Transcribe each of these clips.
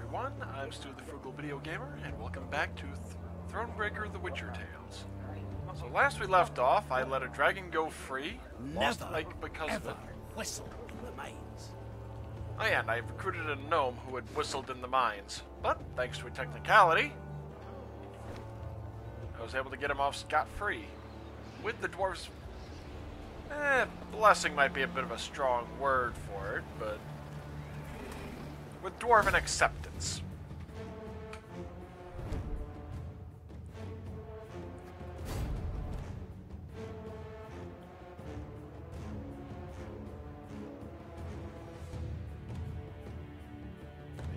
everyone, I'm Stu the Frugal Video Gamer, and welcome back to Thronebreaker The Witcher Tales. So last we left off, I let a dragon go free, lost a leg because of it. Whistle in the mines. Oh yeah, and I recruited a gnome who had whistled in the mines, but thanks to a technicality, I was able to get him off scot-free. With the dwarves... blessing might be a bit of a strong word for it, but... with dwarven acceptance.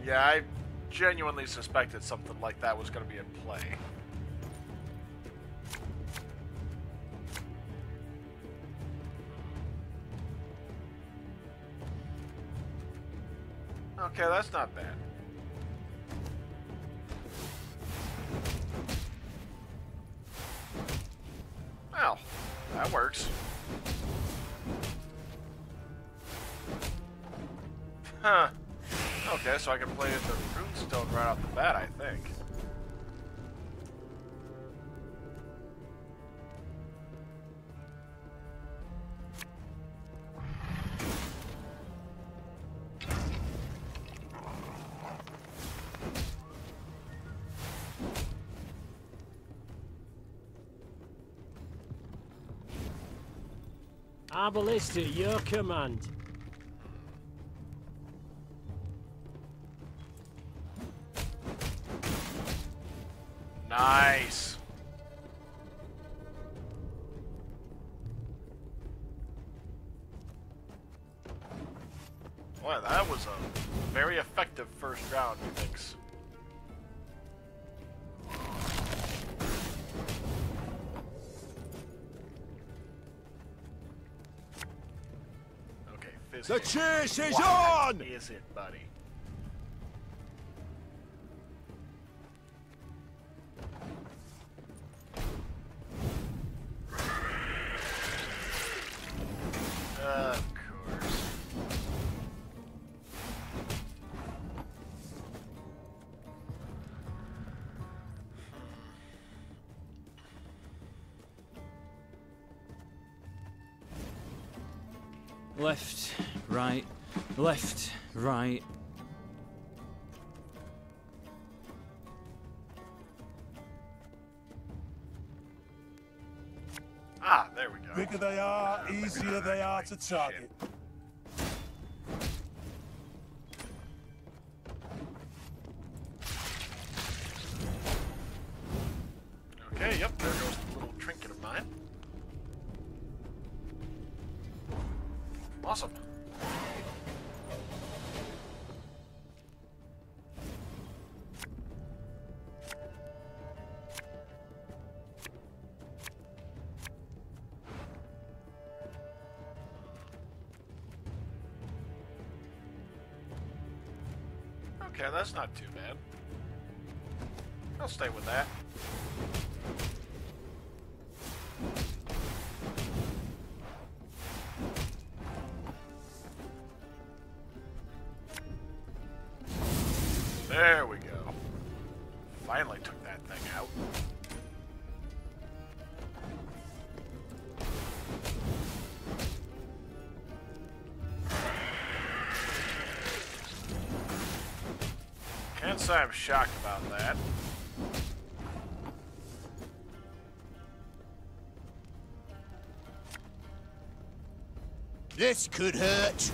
Yeah, I genuinely suspected something like that was going to be in play. Okay, that's not bad. Well, that works. Huh. Okay, so I can play the runestone right off the bat, I think. Our ballista, your command. Nice. Boy, that was a very effective first round, methinks. Okay, Fizz. The chase is What on! is it, buddy? Of course. Left, right, left, right. Ah, there we go. Bigger they are, easier they are to target. Okay, yep, there goes the little trinket of mine. Awesome. Okay, that's not too bad. I'll stay with that. There we go. Finally took that thing out. Can't say I'm shocked about that. This could hurt.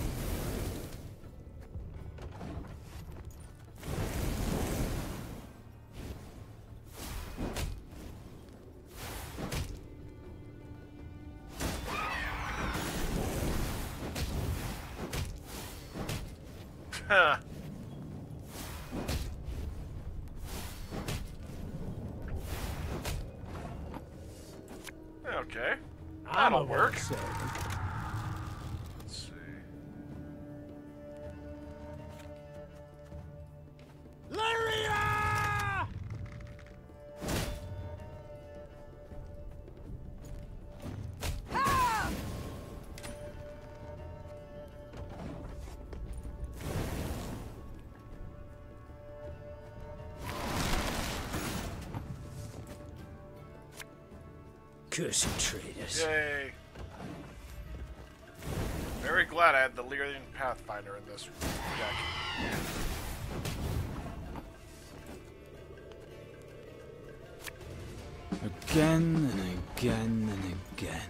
Huh. Okay. That'll work. Let's see. Lyria! Cursed traitors. Yay. Very glad I had the Lyrian Pathfinder in this deck. Again and again and again.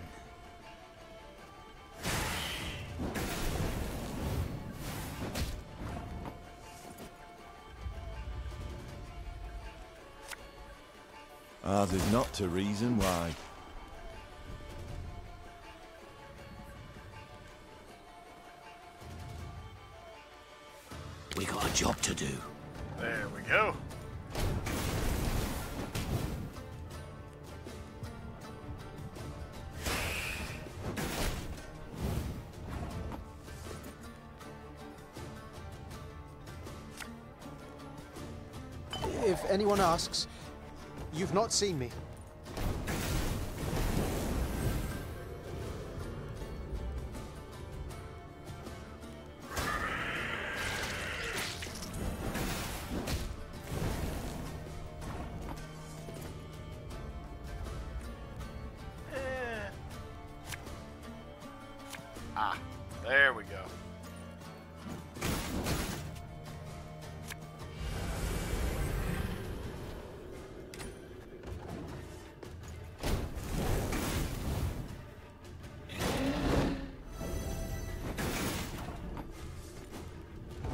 Ours is not to reason why. We got a job to do. There we go. If anyone asks, you've not seen me. Ah, there we go.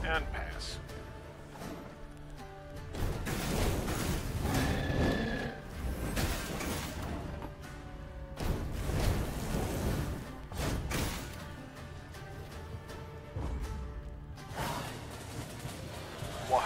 And pass. Wow.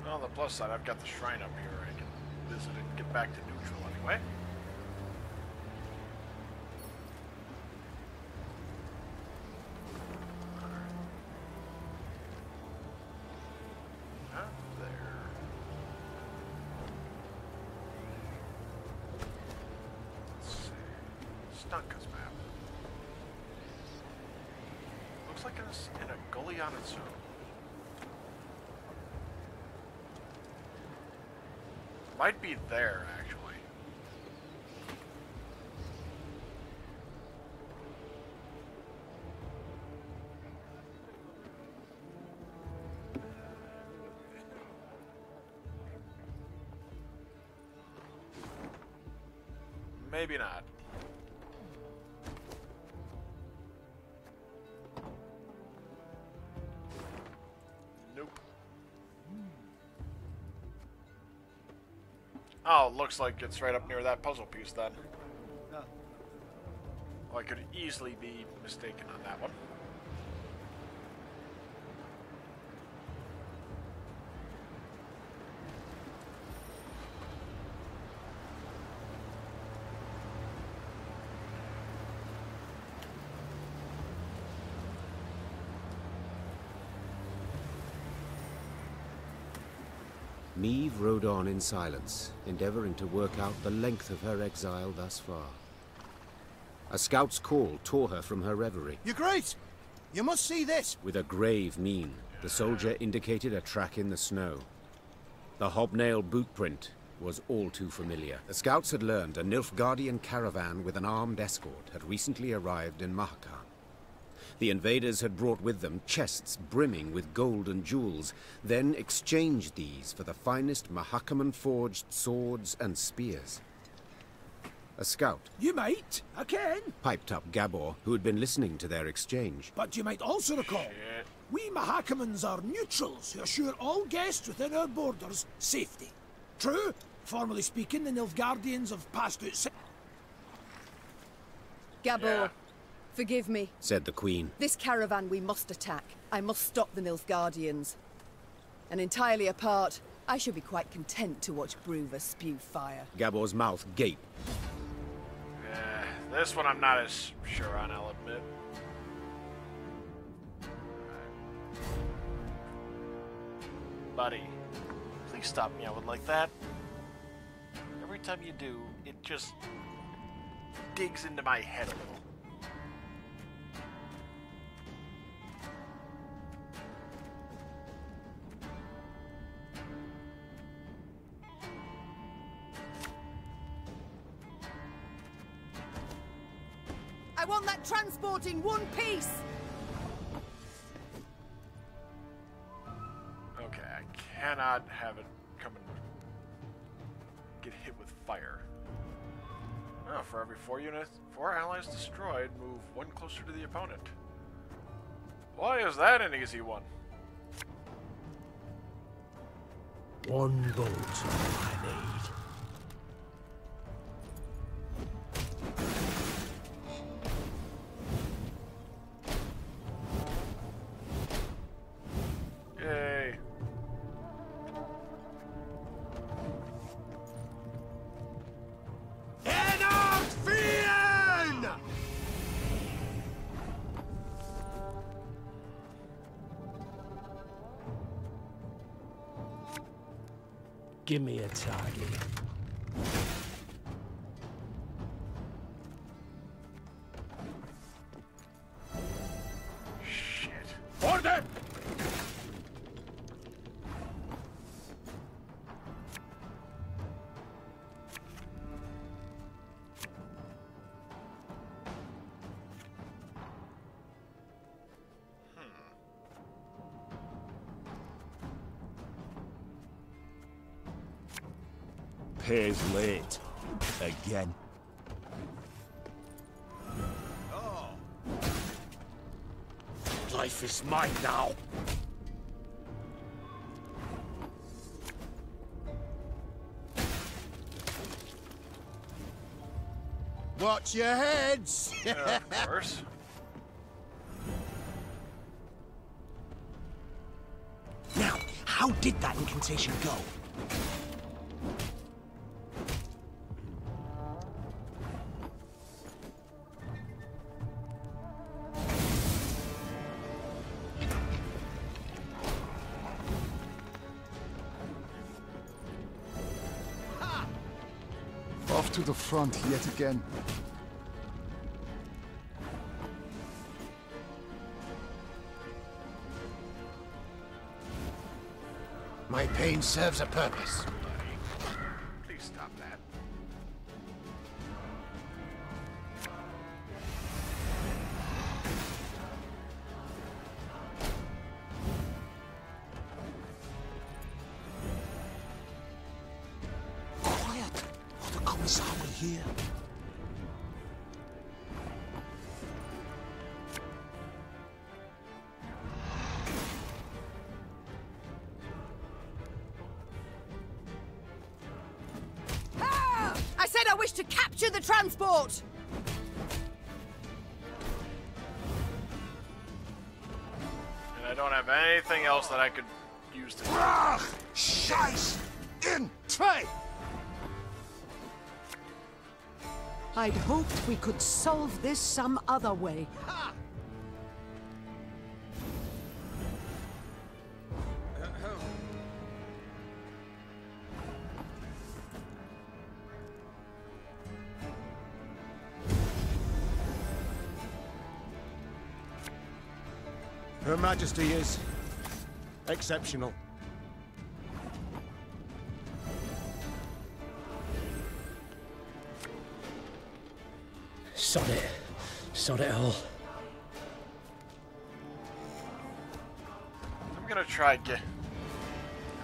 On the plus side, I've got the shrine up here. I can visit it and get back to neutral anyway. Up there. Let's see. Stunka's map. Looks like it's in a gully on its own. Might be there, actually. Maybe not. Nope. Oh, looks like it's right up near that puzzle piece then. Well, I could easily be mistaken on that one. Meve rode on in silence, endeavoring to work out the length of her exile thus far. A scout's call tore her from her reverie. You're great! You must see this! With a grave mien, the soldier indicated a track in the snow. The hobnail bootprint was all too familiar. The scouts had learned a Nilfgaardian caravan with an armed escort had recently arrived in Mahakam. The invaders had brought with them chests brimming with gold and jewels, then exchanged these for the finest Mahakaman-forged swords and spears. A scout, You might, I can. piped up Gabor, who had been listening to their exchange. But you might also recall, we Mahakamans are neutrals who assure all guests within our borders safety. True, formally speaking, the Nilfgaardians have passed out... Gabor, Yeah. forgive me. Said the Queen. This caravan we must attack. I must stop the Nilfgaardians. And entirely apart, I should be quite content to watch Bruver spew fire. Gabor's mouth gaped. This one I'm not as sure on, I'll admit. Buddy, please stop meowing like that. Every time you do, it just digs into my head a little. I want that transport in one piece! Okay, I cannot have it come and get hit with fire. Oh, for every 4 allies destroyed, move 1 closer to the opponent. Why is that an easy one? One bolt I need. Yay. Give me a target. Shit. Order! Pays late. Again. Life is mine now. Watch your heads! Of course. Now, how did that incantation go? Off to the front yet again. My pain serves a purpose. Please stop that. Quiet, or the commissar will hear. I said I wish to capture the transport! And I don't have anything else that I could use to... Scheiß! In tray! I'd hoped we could solve this some other way. Her Majesty is exceptional. Sod it. Sod it all. I'm gonna try get...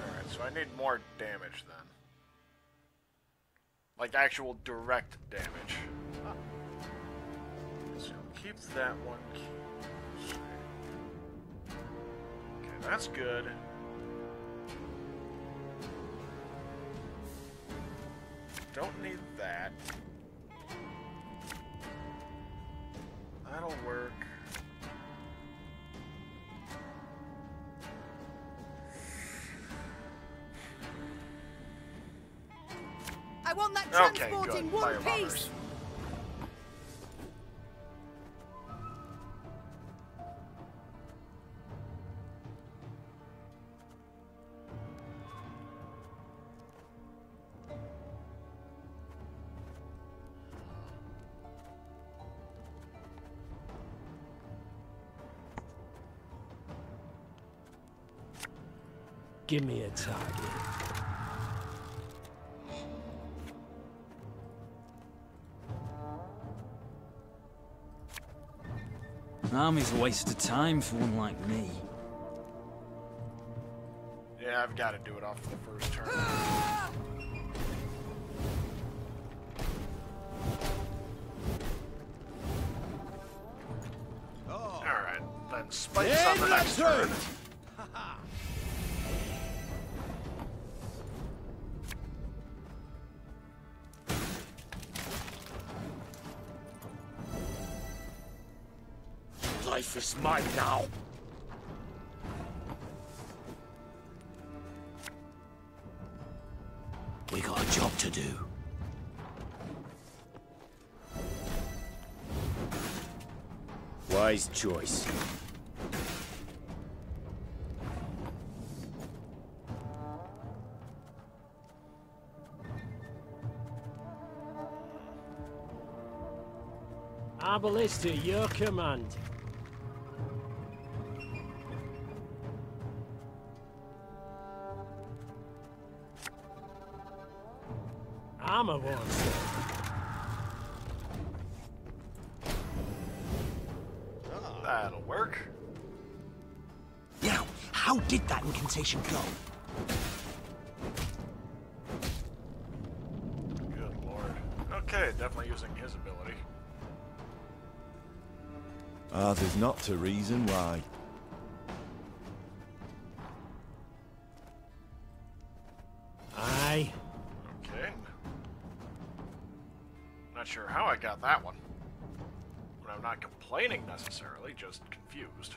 Alright, so I need more damage then. Like actual direct damage. So keep that one. Okay, that's good. Don't need that. That'll work. I want that Okay, transport good. in one Fire piece. bombers. Give me a target. Army's a waste of time for one like me. Yeah, I've got to do it off the first turn. Alright, then spikes on the next turn. Life is mine now. We got a job to do. Wise choice. Our ballista, your command. Armor wants it. That'll work. Now, how did that incantation go? Good lord. Okay, definitely using his ability. There's not to reason why. Aye. Okay. Not sure how I got that one. But I'm not complaining necessarily, just confused.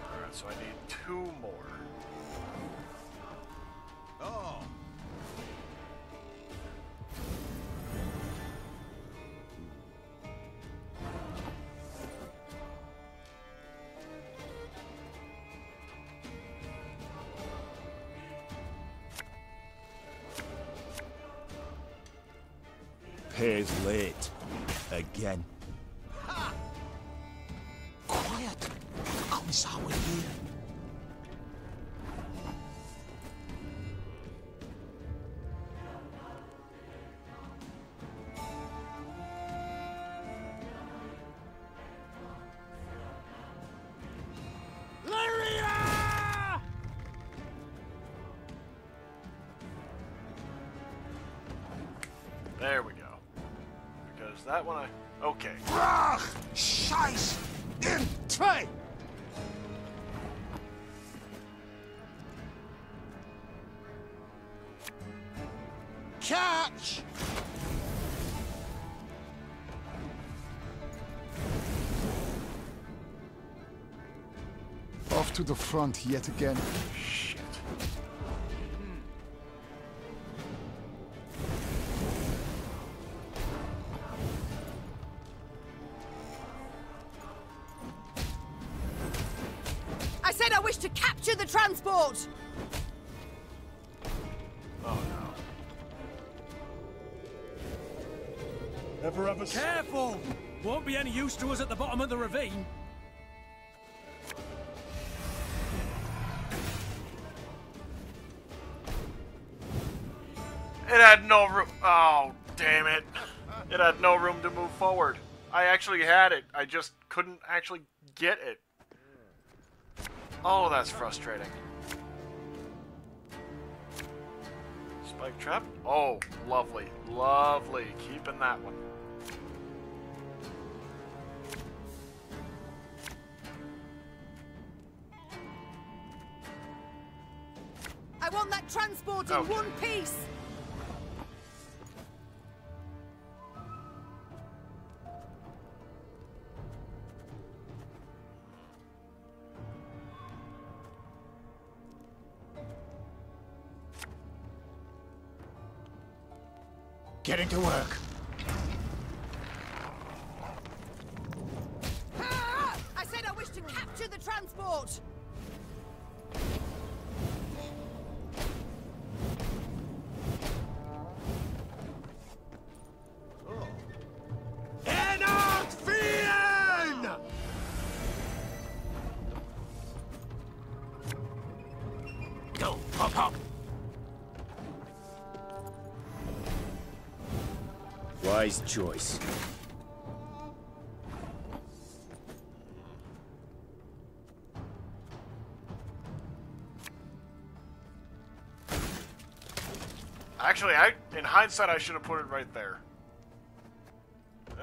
Alright, so I need 2 more. Oh. Pays late. Again. Quiet. Comes our here. There we go. Because that one I... Okay. Rach! Scheiß! In Trey! Catch! Off to the front yet again. Shit. I said I wish to capture the transport! Oh no. Ever have a... Careful! Won't be any use to us at the bottom of the ravine. It had no room. Oh, damn it. It had no room to move forward. I actually had it. I just couldn't actually get it. Oh, that's frustrating. Spike trap? Oh, lovely. Lovely. Keeping that one. I want that transport in Okay. one piece! Getting to work. I said I wish to capture the transport! Go, hop, hop. Wise choice. Actually, in hindsight, I should have put it right there.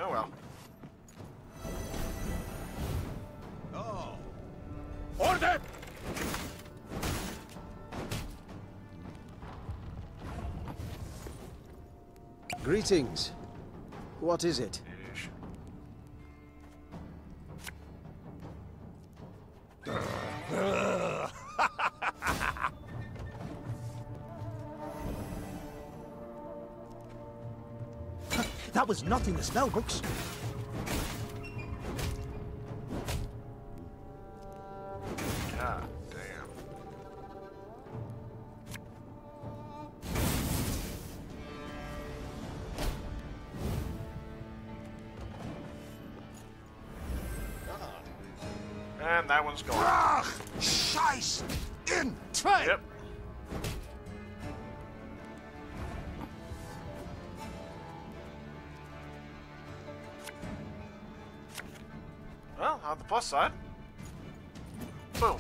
Oh well. Oh. Order! Greetings. What is it? Ish. That was not in the spell books. God damn. And that one's gone. Ugh! Scheiß! In train! Yep. Well, on the plus side. Boom.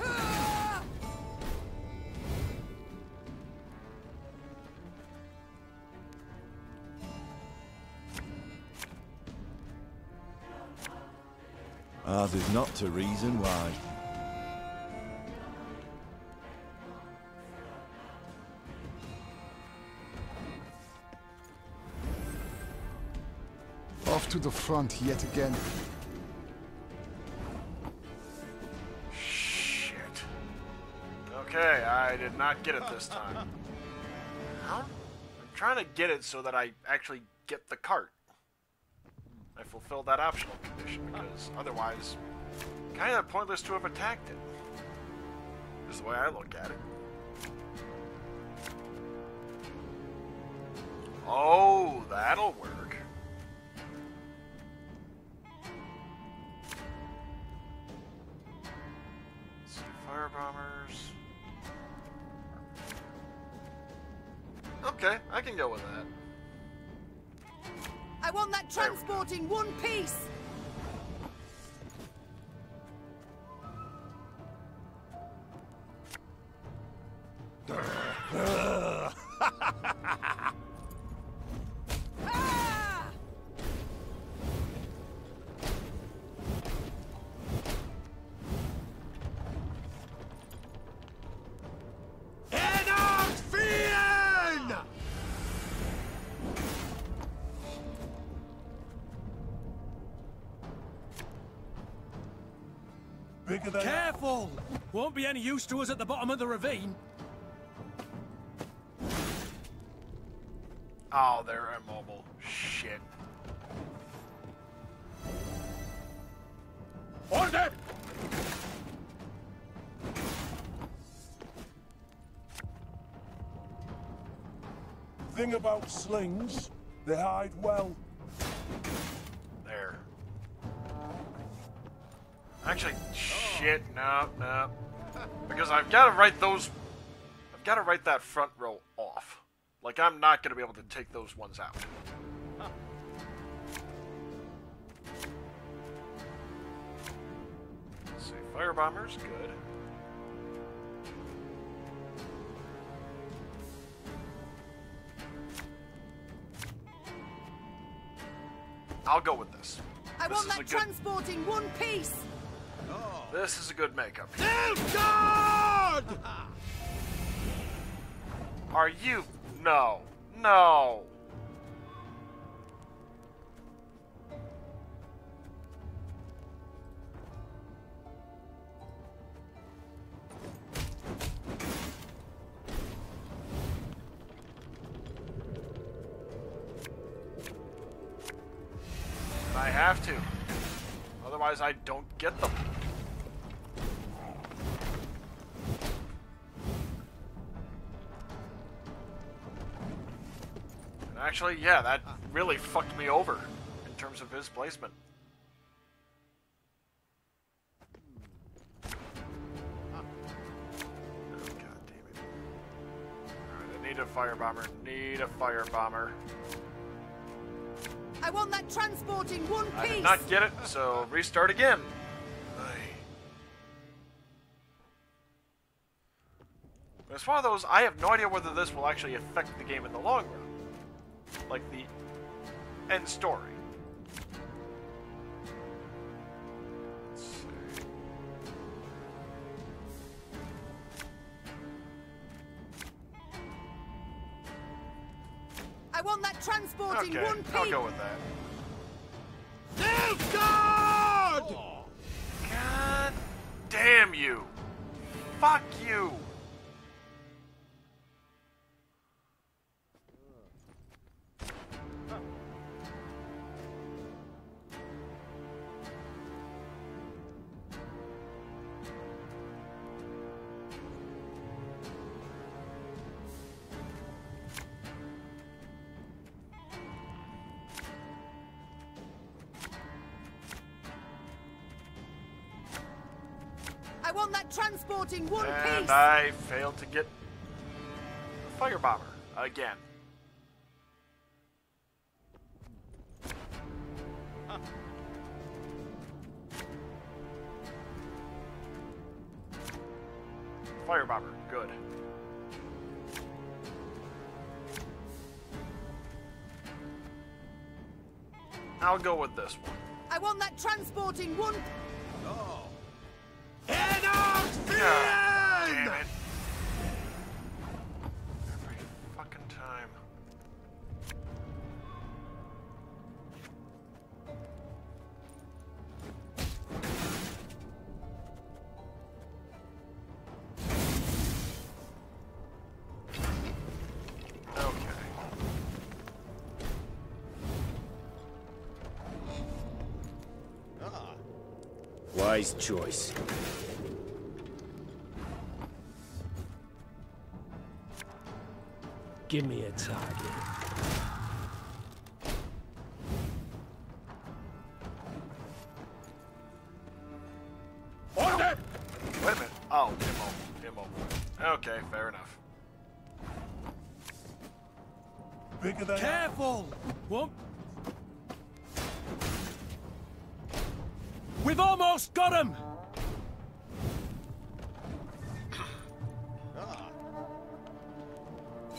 There's not to reason why. Off to the front yet again. Shit. Okay, I did not get it this time. How? I'm trying to get it so that I actually get the cart. I fulfilled that optional condition because otherwise, kind of pointless to have attacked it. Is the way I look at it. Oh, that'll work. Let's see, fire bombers. Okay, I can go with that. I want that transport in one piece! Ah! Careful! Won't be any use to us at the bottom of the ravine. Oh, they're immobile. Shit. Order! Thing about slings, they hide well. There. Actually, shit, no. Because I've got to write those... I've got to write that front row off. Like, I'm not going to be able to take those ones out. Let's see, fire bombers, good. I'll go with this. I want that transport in one piece! This is a good makeup. Nilfgaard! Are you... No. No. I have to. Otherwise, I don't get them. And actually, yeah, that really fucked me over in terms of his placement. Need a firebomber. Need a firebomber. I want that transport in one piece. I did not get it, so restart again. It's one of those, I have no idea whether this will actually affect the game in the long run. Like the end story. Let's see. I want that transport in one piece. I'll go with that. God! Oh. God damn you! Fuck you! I want that transport in one piece. And I failed to get the firebomber again. Firebomber, good. I'll go with this one. I want that transport in one. Oh. Head out, God damn it. Every fucking time. Wise choice. Give me a target. Wait a minute. Oh, Immo. Okay, fair enough. Bigger than. Careful! What? We've almost got him!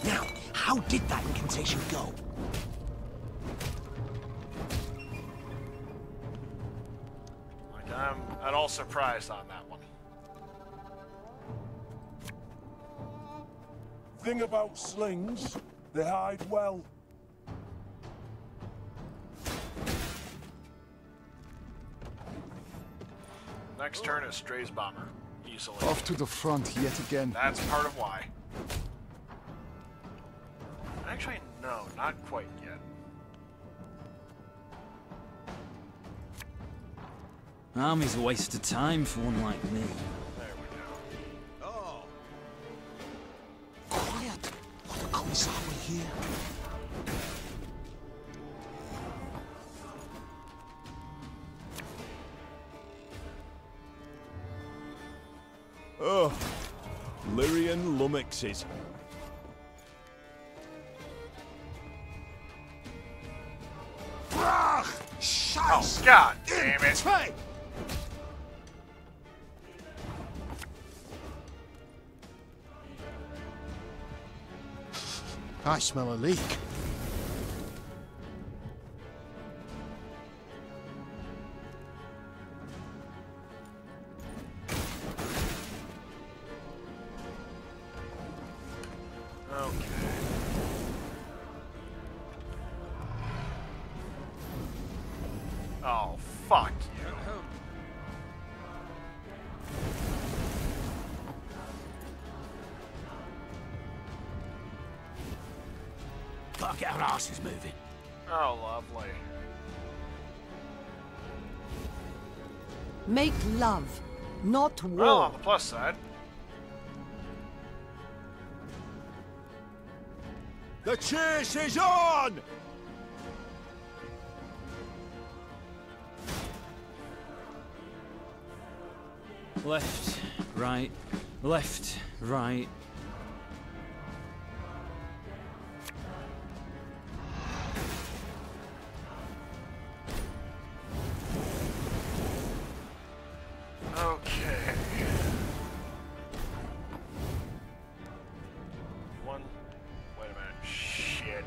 Now, how did that incantation go? Like, I'm at all surprised on that one. Thing about slings, they hide well. Next turn is Stray's Bomber. Easily. Off to the front yet again. That's part of why. Actually, no, not quite yet. Army's a waste of time for one like me. There we go. Oh. Quiet! What the colours are we here? Oh, Lyrian lummoxes. Oh, God damn it! I smell a leak. Oh, fuck you. Fuck, our arse is moving. Oh, lovely. Make love, not war. Well, on the plus side. The chase is on! Left, right, left, right. Okay. One. Wait a minute. Shit.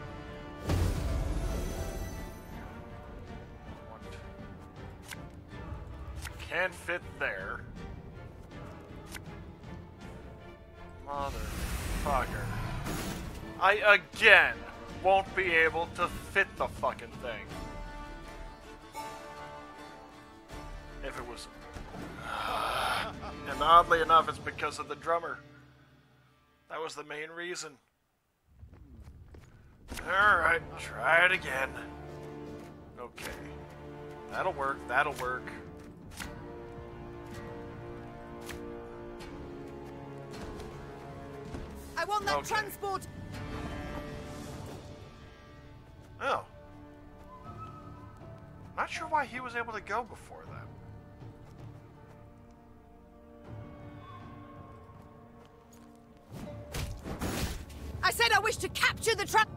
One. Can't fit there. Motherfucker. I again won't be able to fit the fucking thing. If it was... And oddly enough, it's because of the drummer. That was the main reason. Alright, try it again. Okay. That'll work, that'll work. I want that transport. Oh. Not sure why he was able to go before that. I said I wish to capture the trap.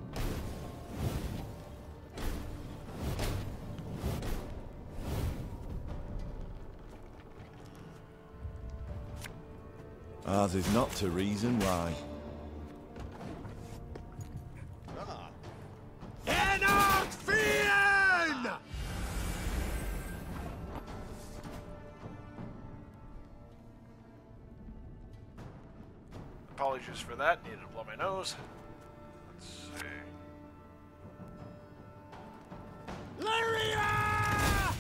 Ours is not to reason why. Apologies for that. Needed to blow my nose. Let's see. Lyria!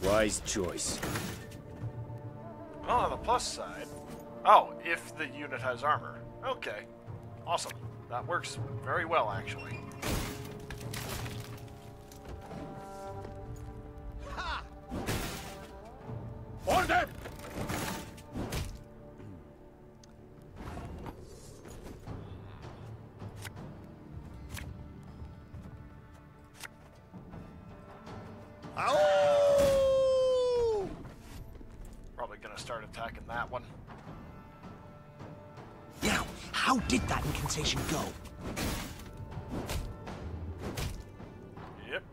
Wise choice. Well, on the plus side... Oh, if the unit has armor. Okay. Awesome. That works very well, actually. Ha! Order! Ow! Probably gonna start attacking that one. Now, how did that incantation go? Yep.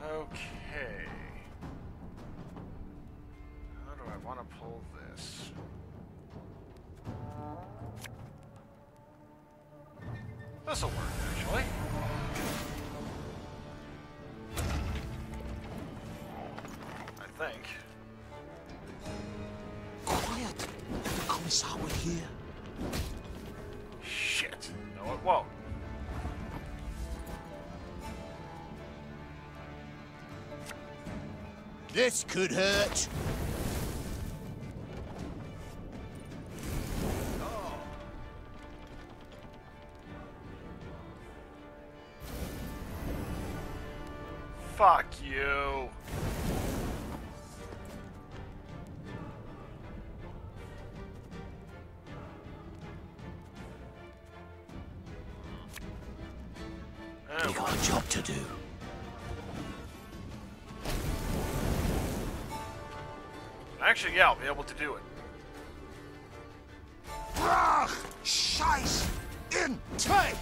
Okay. How do I want to pull this? This'll work, actually. I think. Quiet! The commissar will hear. Shit. No, it won't. This could hurt. Fuck you. We got a job to do. Actually, yeah, I'll be able to do it. Brach! Scheiß! In Take!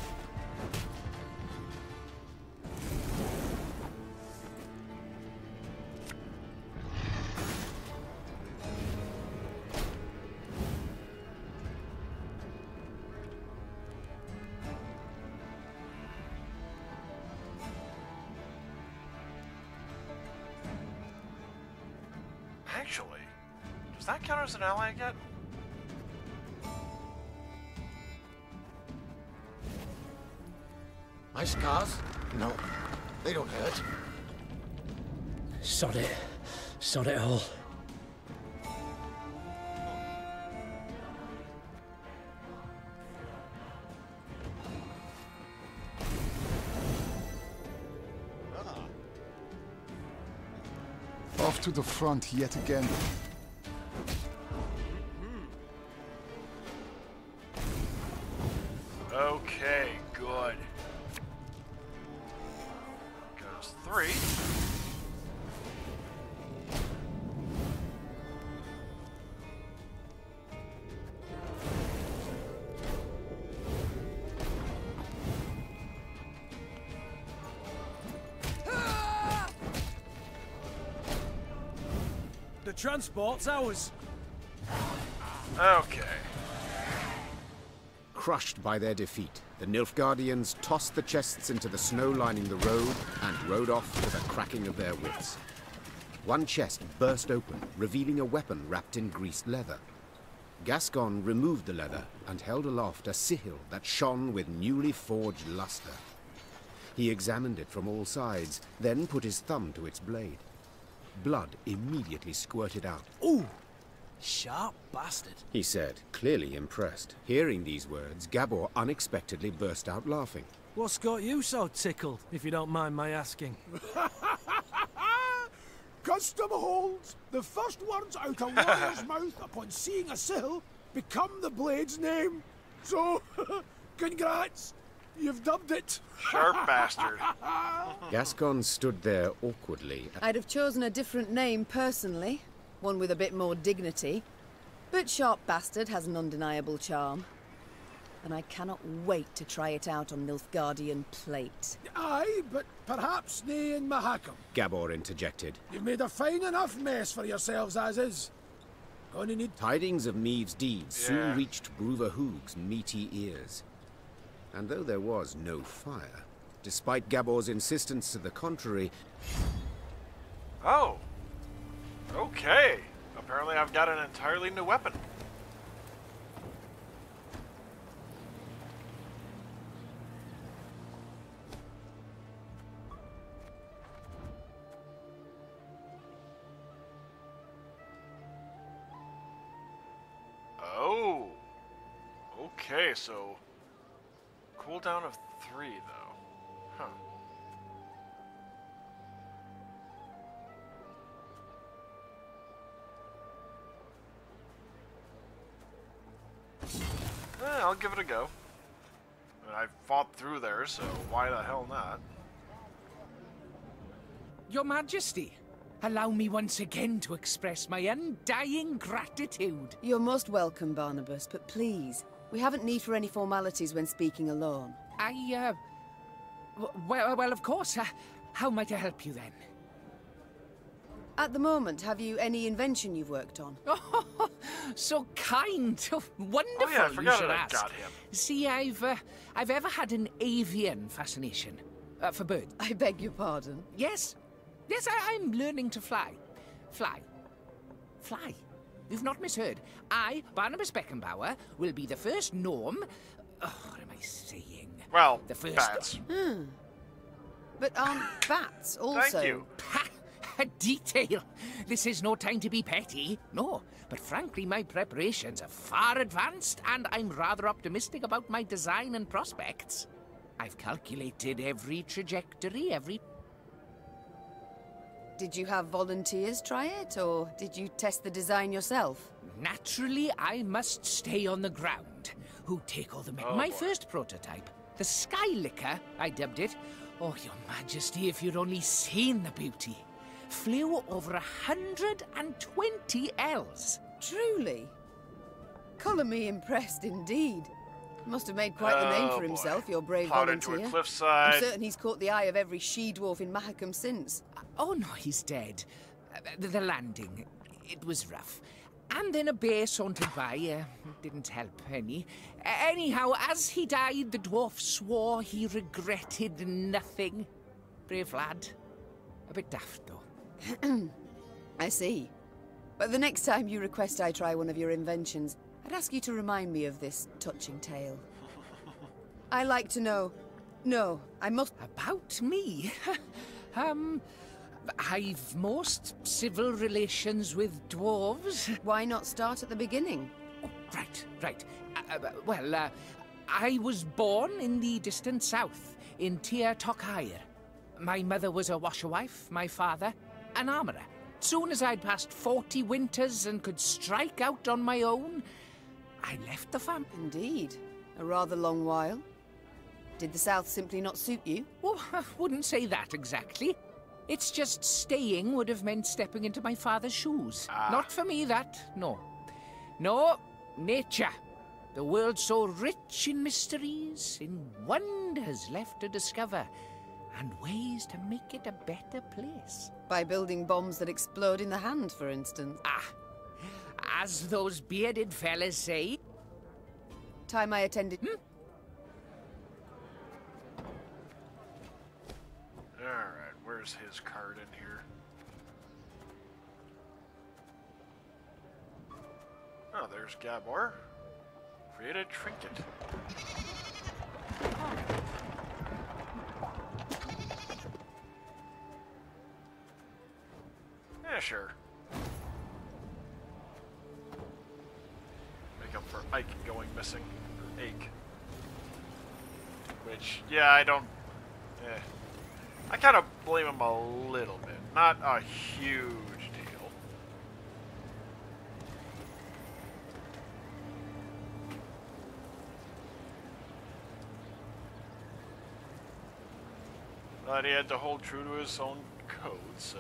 Actually, does that count as an ally yet? My scars? No, they don't hurt. Sod it all. Off to the front yet again. Okay, good. Goes 3. The transport's ours. Okay. Crushed by their defeat, the Nilfgaardians tossed the chests into the snow lining the road and rode off with a cracking of their whips. One chest burst open, revealing a weapon wrapped in greased leather. Gascon removed the leather and held aloft a sigil that shone with newly forged luster. He examined it from all sides, then put his thumb to its blade. Blood immediately squirted out. Ooh! Sharp bastard, he said, clearly impressed. Hearing these words, Gabor unexpectedly burst out laughing. What's got you so tickled, if you don't mind my asking? Custom holds. The first words out a lawyer's mouth upon seeing a sill become the blade's name. So, congrats. You've dubbed it. Sharp bastard. Gascon stood there awkwardly. I'd have chosen a different name personally, one with a bit more dignity. But Sharp Bastard has an undeniable charm. And I cannot wait to try it out on Nilfgaardian plate. Aye, but perhaps nae in Mahakam. Gabor interjected. You've made a fine enough mess for yourselves as is. Gonna need... Tidings of Meave's deeds soon reached Bruverhoog's meaty ears. And though there was no fire, despite Gabor's insistence to the contrary... Oh. Okay. Apparently I've got an entirely new weapon. Oh. Okay, so... Cooldown of 3, though. Huh. I'll give it a go. I mean, I fought through there, so why the hell not? Your Majesty, allow me once again to express my undying gratitude. You're most welcome, Barnabas, but please, we haven't need for any formalities when speaking alone. Well, of course. How might I help you then? At the moment, have you any invention you've worked on? Oh, so kind. Oh, wonderful, oh, yeah, I forgot you should I ask. got him. See, I've ever had an avian fascination. For birds. I beg your pardon? Yes. Yes, I'm learning to fly. Fly. Fly. You've not misheard. I, Barnabas Beckenbauer, will be the first Norm... Oh, what am I saying? Well, the first... bats. But aren't bats also... Thank you. A detail. This is no time to be petty. No, but frankly, my preparations are far advanced, and I'm rather optimistic about my design and prospects. I've calculated every trajectory, every... Did you have volunteers try it, or did you test the design yourself? Naturally, I must stay on the ground. Who take all the men? My first prototype, the Sky Licker, I dubbed it. Oh, Your Majesty, if you'd only seen the beauty. Flew over 120 ells. Truly? Colour me impressed indeed. Must have made quite the name for himself, your brave volunteer. Into a cliffside. I'm certain he's caught the eye of every she-dwarf in Mahakam since. Oh no, he's dead. The landing, it was rough. And then a bear sauntered by, didn't help any. Anyhow, as he died, the dwarf swore he regretted nothing. Brave lad. A bit daft, though. I see. But the next time you request I try one of your inventions, I'd ask you to remind me of this touching tale. I like to know... No, I must... About me? I've most civil relations with dwarves. Why not start at the beginning? Oh, right. I was born in the distant south, in Tir Tokhair. My mother was a washerwife, my father, an armourer. soon as I'd passed 40 winters and could strike out on my own, I left the family. Indeed. A rather long while. Did the South simply not suit you? Oh, I wouldn't say that exactly. It's just staying would have meant stepping into my father's shoes. Not for me, that, no. No, nature. The world's so rich in mysteries, in wonders left to discover, and ways to make it a better place. By building bombs that explode in the hand, for instance. As those bearded fellas say. Time I attended... Alright, where's his card in here? Oh, there's Gabor. Create a trinket. Yeah, sure. Make up for Ike going missing. Or Ake. Which, yeah, I don't... I kind of blame him a little bit. Not a huge deal. But he had to hold true to his own code, so...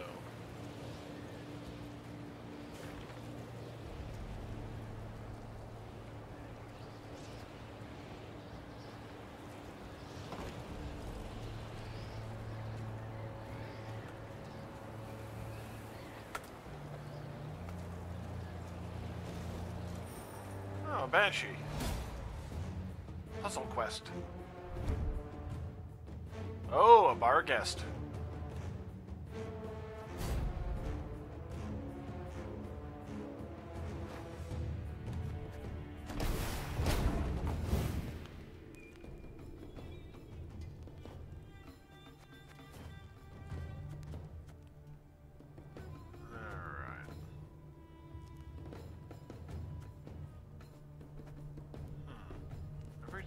Oh, Banshee. Puzzle quest. Oh, a bar guest.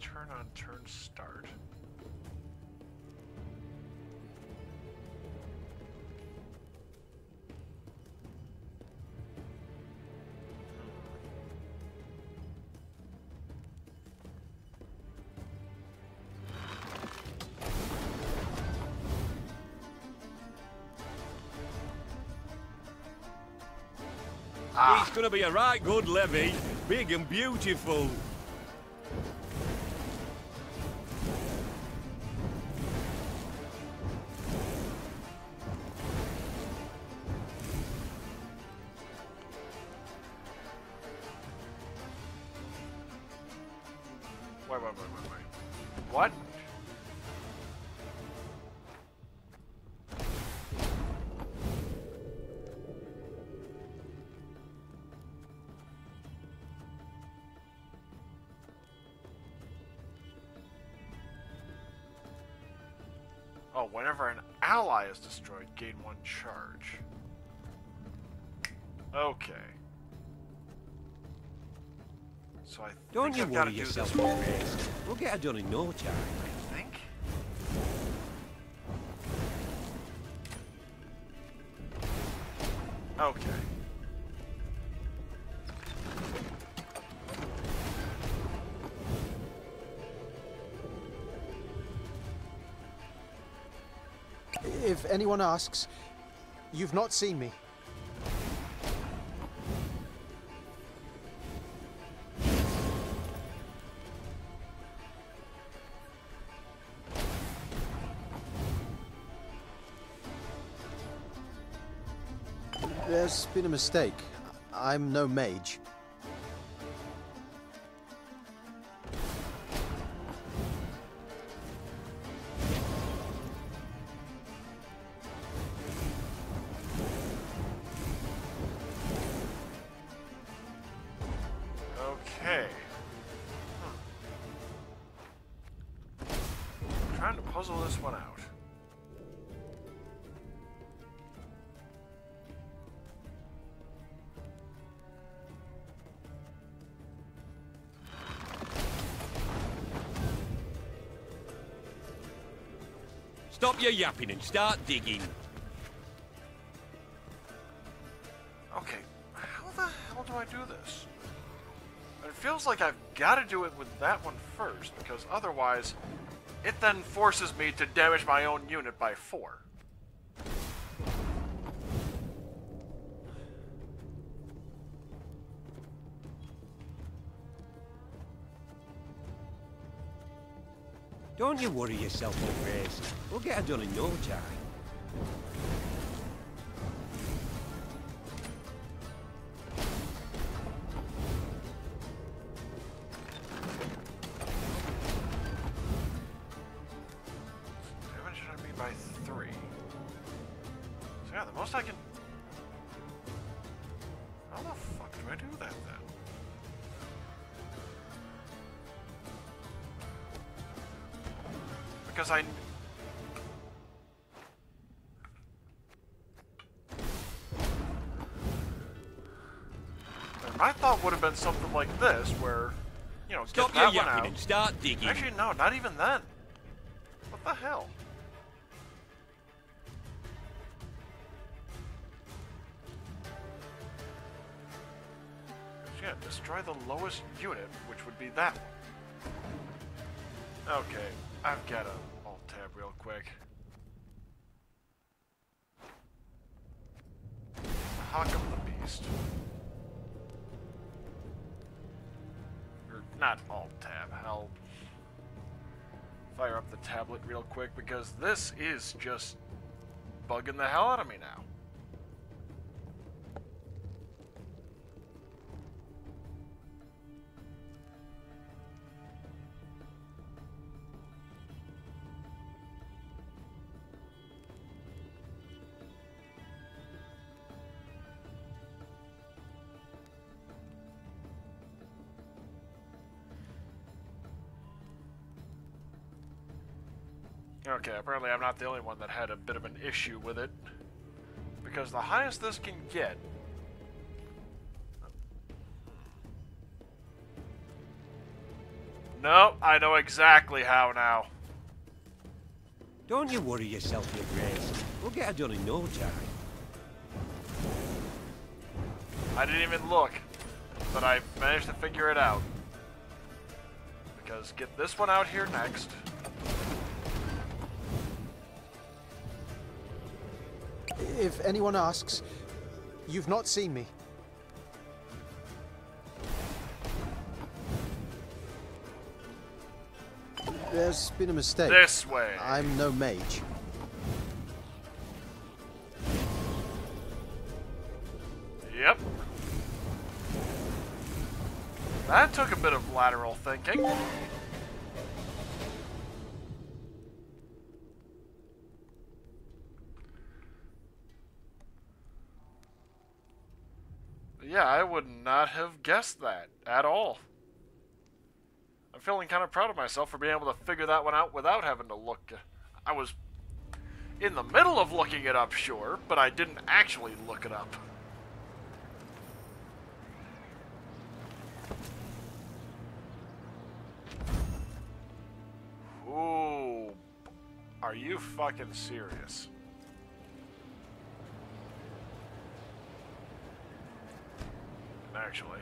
Turn on turn start. It's gonna be a right good levy, big and beautiful. Wait. What? Oh, whenever an ally is destroyed, gain 1 charge. Okay. So I Don't think you I've got to worry do yourself this to one. rest. We'll get her done in no time. I think. Okay. If anyone asks, you've not seen me. There's been a mistake. I'm no mage. Okay. Trying to puzzle this one out. Stop your yapping and start digging. Okay, how the hell do I do this? It feels like I've got to do it with that one first, because otherwise it then forces me to damage my own unit by 4. Don't you worry yourself, Grace. We'll get it done in no time. Damage should I be by 3? So yeah, the most I can... How the fuck do I do that then? Because my thought would have been something like this, where, you know, Stop get that your one yapping out. and start digging. Actually, no, not even then. What the hell? Yeah, destroy the lowest unit, which would be that one. Okay, I've got to alt-tab real quick. Mahakam the Beast. Or not alt-tab, hell. Fire up the tablet real quick, because this is just bugging the hell out of me now. Okay, apparently I'm not the only one that had a bit of an issue with it. Because the highest this can get... No, I know exactly how now. Don't you worry yourself, your Grace. We'll get it done in no time. I didn't even look, but I managed to figure it out. Because get this one out here next. If anyone asks, you've not seen me. There's been a mistake. This way. I'm no mage. Yep. That took a bit of lateral thinking. Yeah, I would not have guessed that at all. I'm feeling kind of proud of myself for being able to figure that one out without having to look. I was in the middle of looking it up, sure, but I didn't actually look it up. Ooh, are you fucking serious? Actually.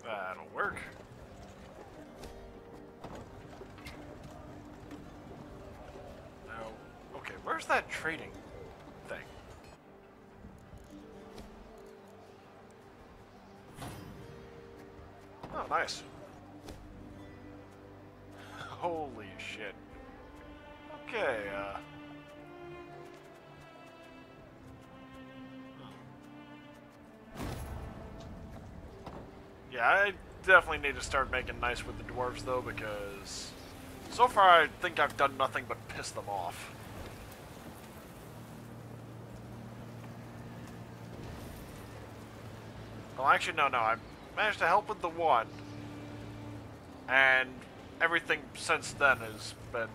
That'll work. Now, okay, where's that trading thing? Oh, nice. Holy shit. Okay, yeah, I definitely need to start making nice with the dwarves, though, because so far I think I've done nothing but piss them off. Well, actually, no. I managed to help with the one. And everything since then has been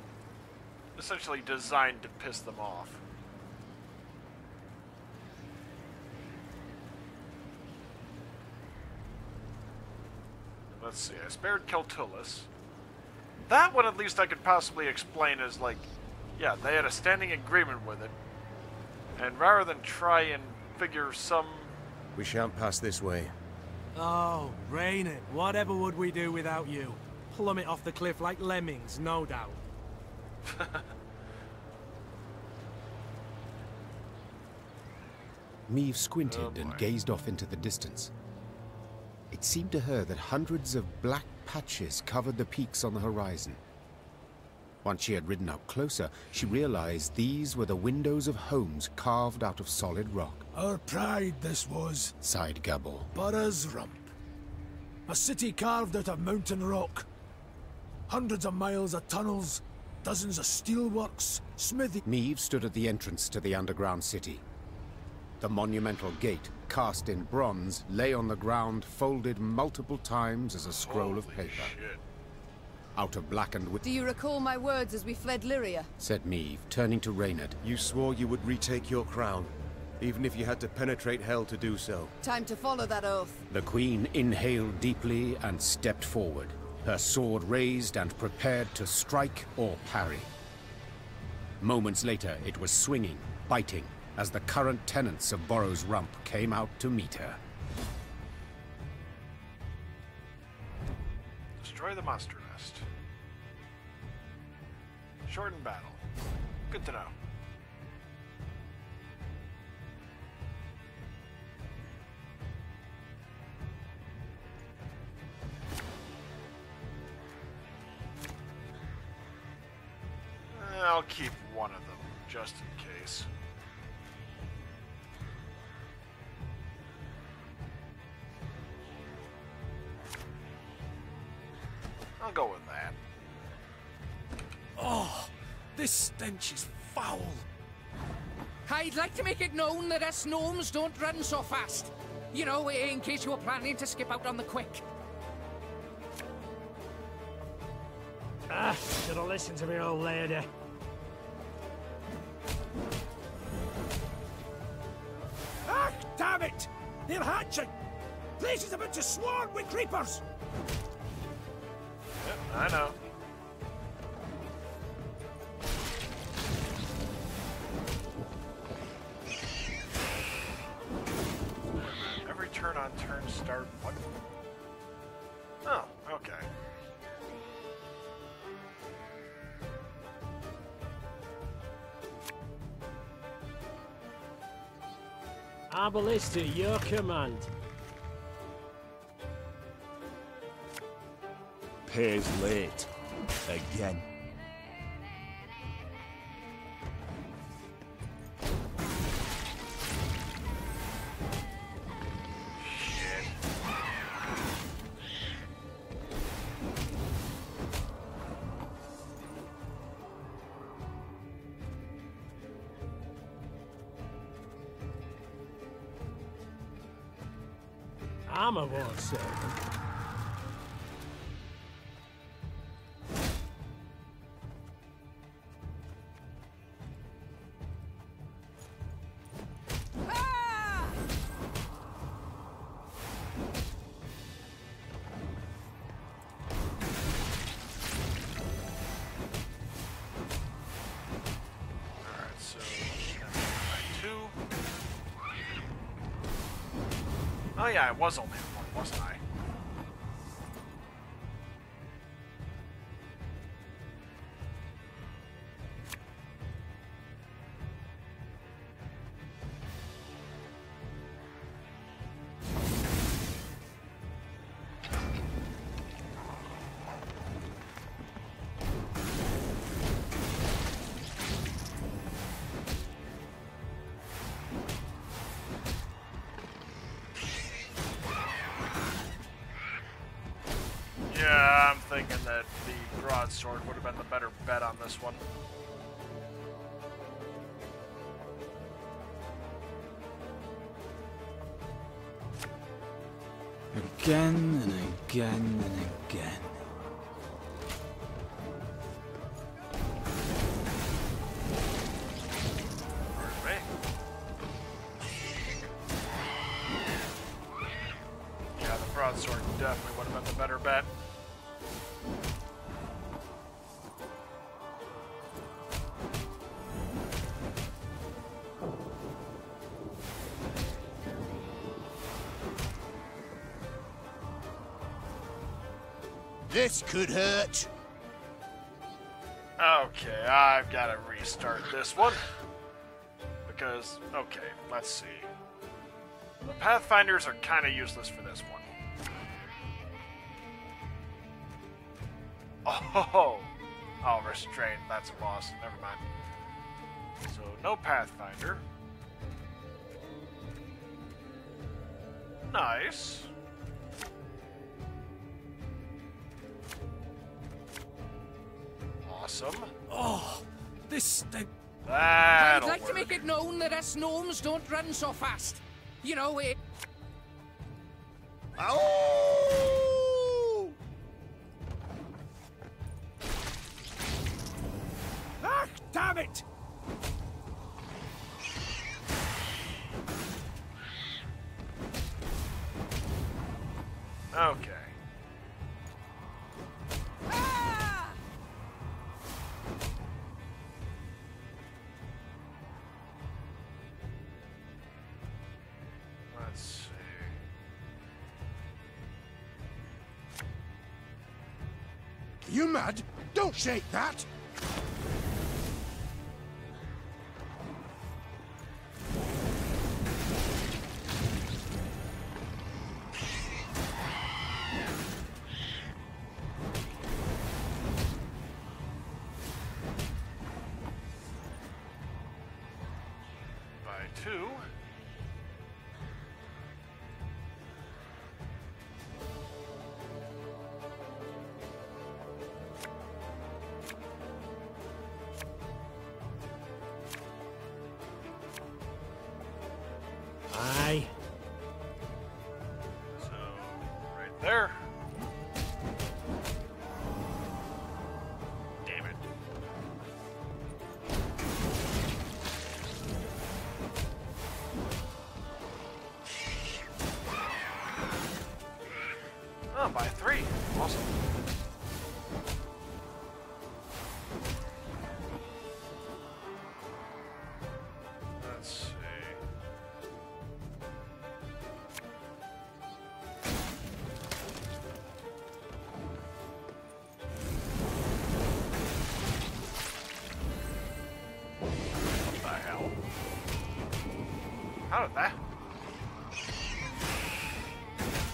essentially designed to piss them off. Let's see, I spared Keltullus. That one at least I could possibly explain as like, yeah, they had a standing agreement with it. And rather than try and figure some... We shan't pass this way. Oh, Raynor, whatever would we do without you? Plummet off the cliff like lemmings, no doubt. Meve squinted and gazed off into the distance. It seemed to her that hundreds of black patches covered the peaks on the horizon. Once she had ridden up closer, she realized these were the windows of homes carved out of solid rock. Our pride this was, sighed Gabble. Burra's Rump. A city carved out of mountain rock. Hundreds of miles of tunnels, dozens of steelworks, smithy... Meve stood at the entrance to the underground city. The monumental gate, cast in bronze, lay on the ground, folded multiple times as a scroll of paper. Shit. Out of blackened wood... Do you recall my words as we fled Lyria? Said Meve, turning to Reynard. You swore you would retake your crown, even if you had to penetrate hell to do so. Time to follow that oath. The Queen inhaled deeply and stepped forward, her sword raised and prepared to strike or parry. Moments later, it was swinging, biting, as the current tenants of Burrows Rump came out to meet her. Destroy the monster nest. Shorten battle. Good to know. I'll keep one of them, just in case. I'll go with that. Oh, this stench is foul. I'd like to make it known that us gnomes don't run so fast. You know, in case you were planning to skip out on the quick. Ah, should've listened to me, old lady. Ah, damn it! They're hatching! Place is about to swarm with creepers! Yep, I know. Every turn on turn start what? Oh, okay. Arbalista, your command. Pays late. Again. Armor won't save them. Oh yeah, I was only at one, wasn't I? Yeah, I'm thinking that the broadsword would have been the better bet on this one. Again and again and again. Yeah, the broadsword definitely would have been the better bet. This could hurt. Okay, I've got to restart this one. Because, okay, let's see. The Pathfinders are kind of useless for this one. Oh, restraint, that's a boss. Never mind. So, no Pathfinder. Nice. Awesome. Oh, this thing. That'll I'd like work. to make it known that us gnomes don't run so fast. You know, it... Oh! Ah, damn it! Okay. Let's see. You mad? Don't shake that! By 2. Aye. So, right there. Damn it. Oh, by 3. Awesome. Let's see. What the hell? How did that?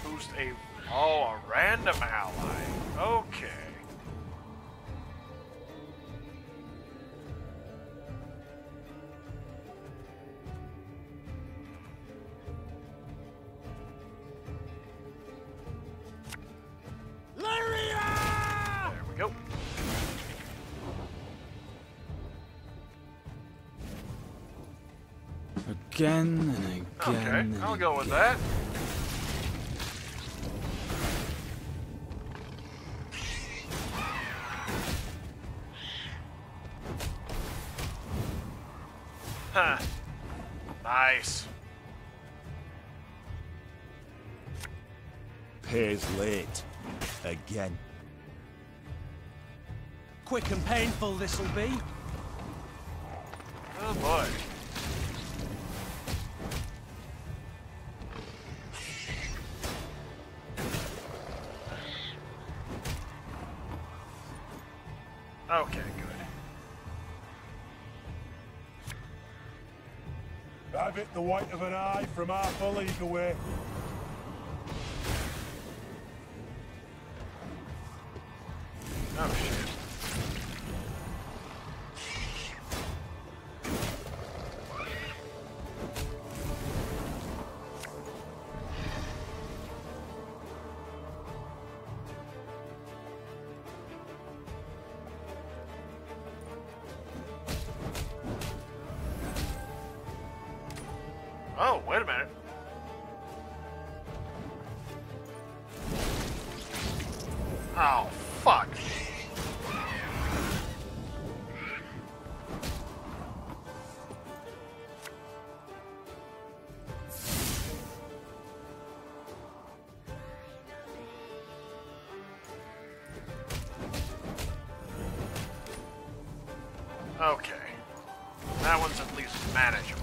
Boost a... Oh, a random ally. Okay. There we go. Again and again. Okay, and I'll go with again. that. Huh. Nice. Pays late. Again. Quick and painful this'll be. Oh boy. Okay, good. I've hit the white of an eye from half a league away. Oh shit. Oh, wait a minute. Oh, fuck. Okay. That one's at least manageable.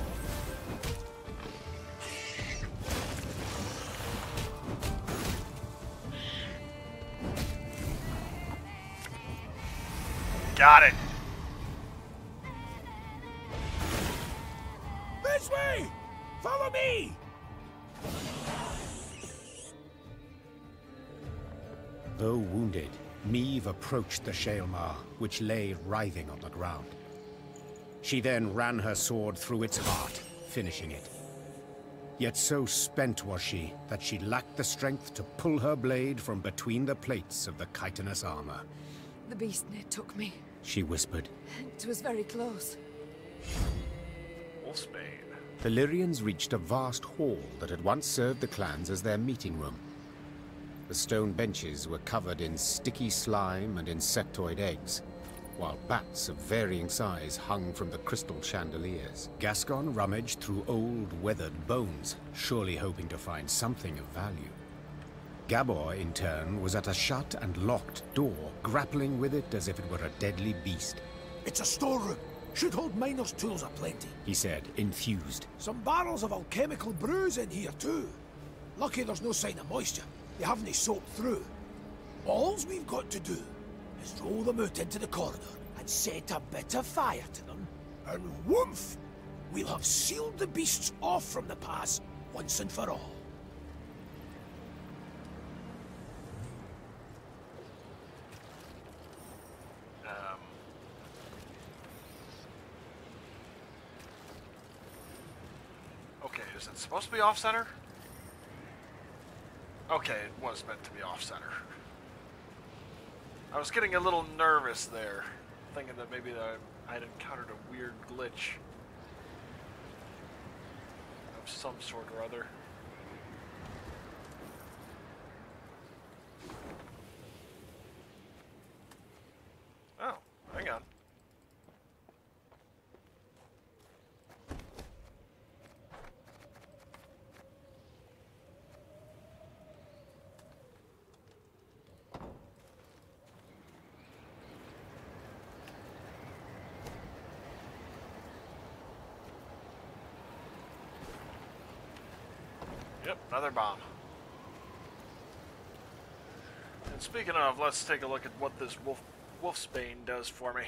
Got it. This way! Follow me! Though wounded, Meve approached the Shaelmar, which lay writhing on the ground. She then ran her sword through its heart, finishing it. Yet so spent was she that she lacked the strength to pull her blade from between the plates of the chitinous armor. The beast near took me. She whispered. It was very close. Wolfsbane. The Lyrians reached a vast hall that had once served the clans as their meeting room. The stone benches were covered in sticky slime and insectoid eggs, while bats of varying size hung from the crystal chandeliers. Gascon rummaged through old, weathered bones, surely hoping to find something of value. Gabor, in turn, was at a shut and locked door, grappling with it as if it were a deadly beast. It's a storeroom. Should hold miners' tools aplenty, he said, enthused. Some barrels of alchemical brews in here, too. Lucky there's no sign of moisture. They haven't soaked through. All's we've got to do is roll them out into the corridor and set a bit of fire to them, and whoomph! We'll have sealed the beasts off from the pass once and for all. Okay, is it supposed to be off-center? Okay, it was meant to be off-center. I was getting a little nervous there, thinking that maybe I'd encountered a weird glitch of some sort or other. Oh, hang on. Yep, another bomb. And speaking of, let's take a look at what this Wolfsbane does for me.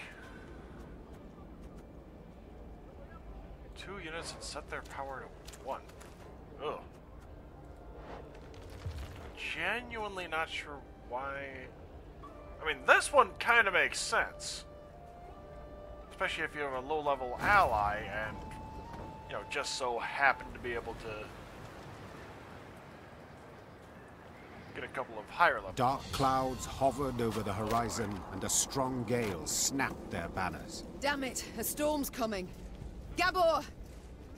2 units and set their power to 1. Ugh. Genuinely not sure why. I mean, this one kind of makes sense. Especially if you have a low-level ally and, you know, just so happen to be able to get a couple of higher levels. Dark clouds hovered over the horizon, and a strong gale snapped their banners. Damn it, a storm's coming. Gabor!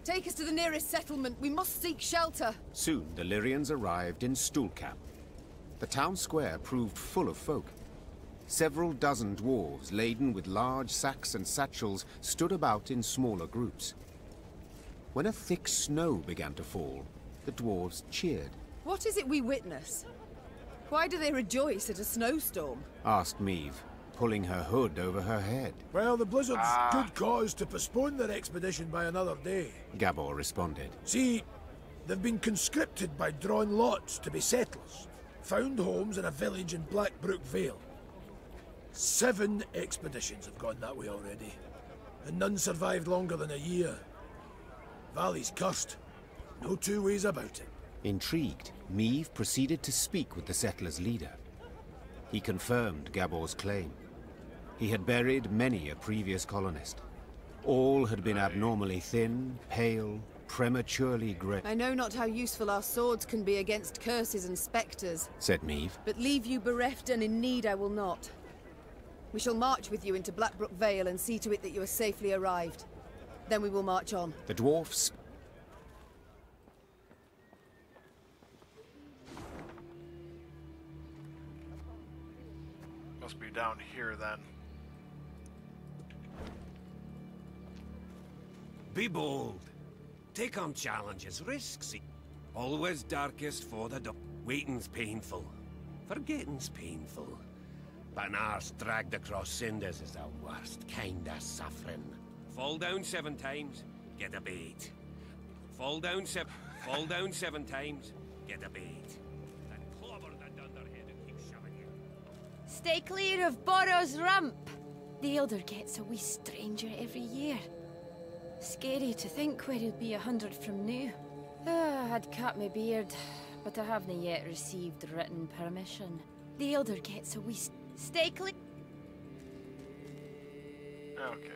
Take us to the nearest settlement. We must seek shelter. Soon, the Lyrians arrived in Stuhlkamp. The town square proved full of folk. Several dozen dwarves, laden with large sacks and satchels, stood about in smaller groups. When a thick snow began to fall, the dwarves cheered. What is it we witness? Why do they rejoice at a snowstorm? Asked Meve, pulling her hood over her head. Well, the Blizzard's good cause to postpone their expedition by another day. Gabor responded. See, they've been conscripted by drawn lots to be settlers. Found homes in a village in Blackbrook Vale. 7 expeditions have gone that way already, and none survived longer than a year. Valley's cursed. No two ways about it. Intrigued, Meve proceeded to speak with the settlers' leader. He confirmed Gabor's claim. He had buried many a previous colonist. All had been abnormally thin, pale, prematurely grey. I know not how useful our swords can be against curses and spectres, said Meve. But leave you bereft and in need I will not. We shall march with you into Blackbrook Vale and see to it that you are safely arrived. Then we will march on. The dwarfs Must be down here then. Be bold. Take on challenges, risks. Always darkest for the waiting's painful. Forgetting's painful. But an arse dragged across cinders is the worst kind of suffering. Fall down 7 times, get a bait. Fall down 7 times, get a bait. And clobber the dunderhead who keeps shoving you. Stay clear of Borrow's Rump. The Elder gets a wee stranger every year. Scary to think where he'll be 100 from now. I'd cut my beard, but I haven't yet received written permission. The Elder gets a wee stay clear. Okay.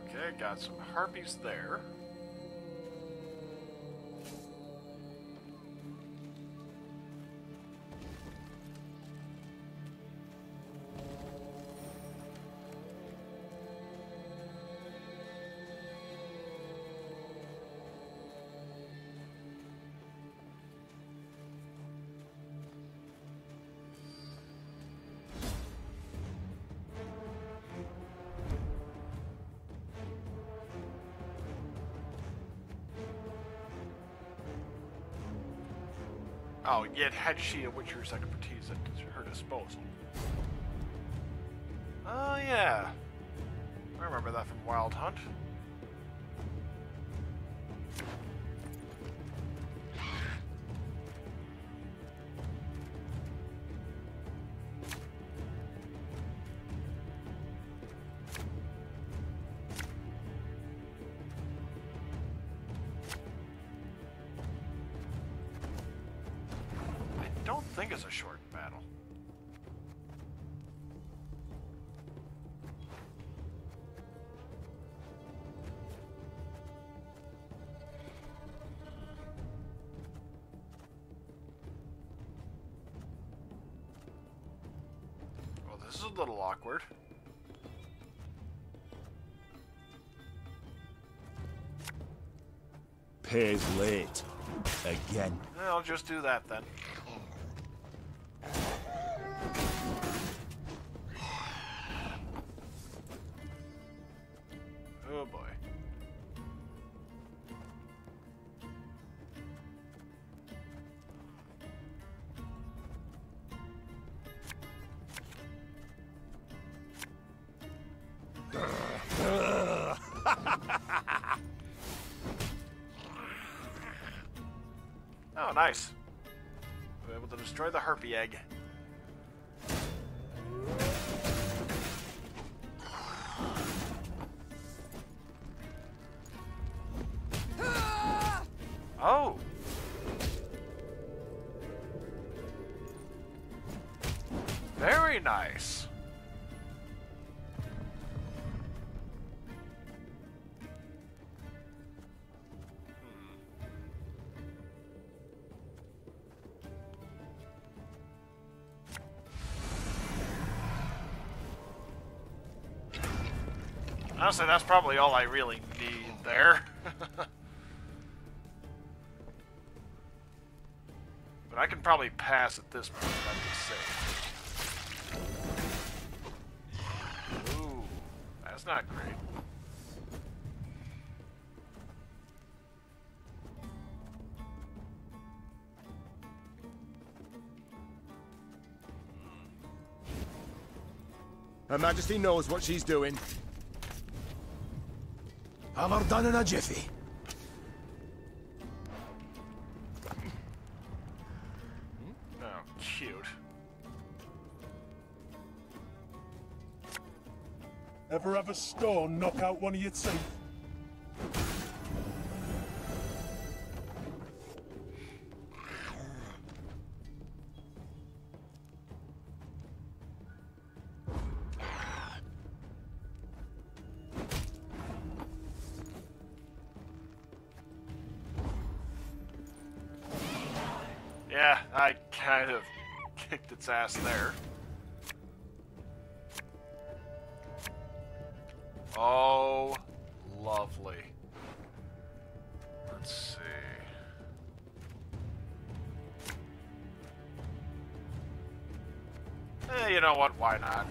Okay, got some harpies there. Oh, yet had she a Witcher's expertise at her disposal. Oh, yeah. I remember that from Wild Hunt. I don't think it's a short battle. Well, this is a little awkward. Pays late. Again. I'll just do that then. Oh boy. Oh, nice. We're able to destroy the harpy egg. Oh! Very nice. Honestly, that's probably all I really need there. But I can probably pass at this point, I'm just saying. Ooh, that's not great. Her Majesty knows what she's doing. Have her done in a jiffy. Oh, cute. Ever have a stone knock out one of your teeth? Yeah, I kind of kicked its ass there. Oh, lovely. Let's see. You know what? Why not?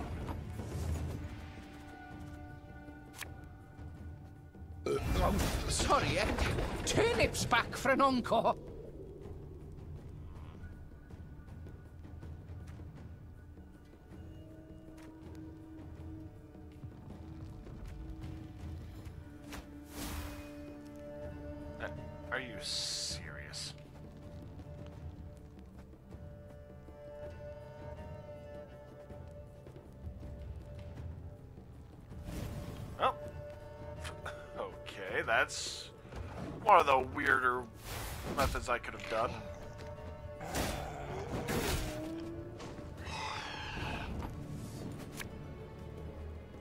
Oh, sorry, turnips back for an encore. Are you serious? Oh. Okay, that's one of the weirder methods I could have done.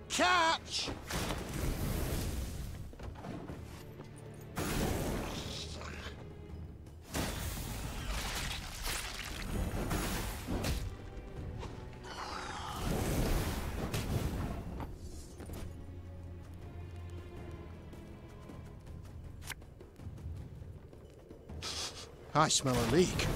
Catch! I smell a leak.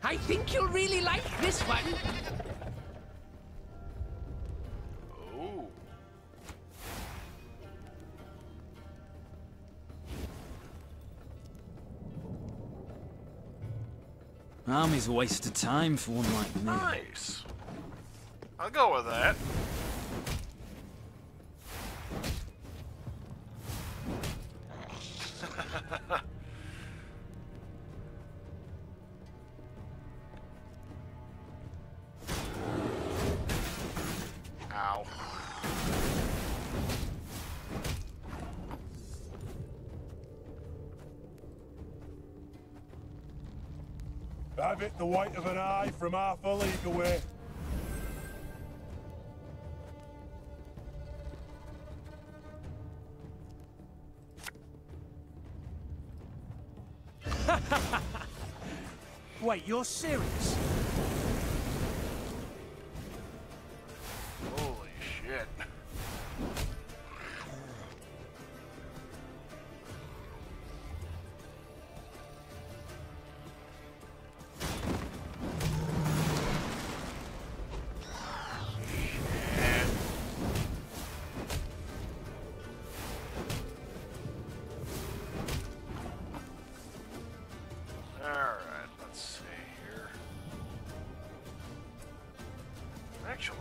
I think you'll really like this one. Oh. Army's a waste of time for one like me. Nice. I'll go with that. Ow. Have it the white of an eye from half a league away. Wait, you're serious? Holy shit. Alright, let's see here. Actually,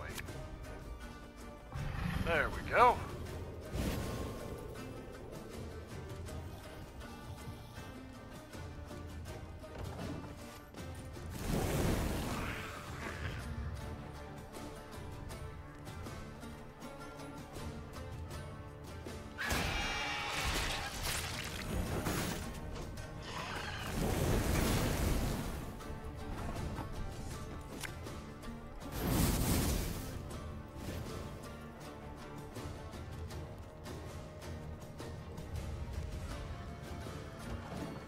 there we go.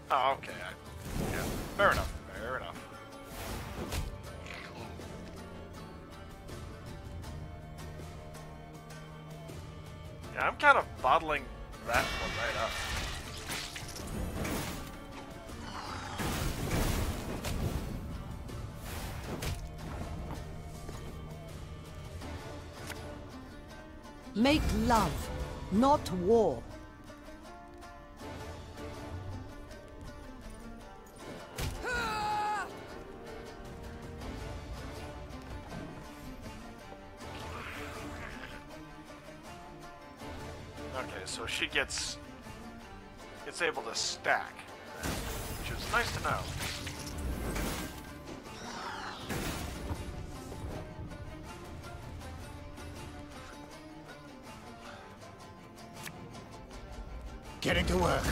Oh, okay. Yeah, fair enough. Fair enough. Yeah, I'm kind of bottling that one right up. Make love, not war. Okay, so she gets able to stack, which is nice to know. Getting to work.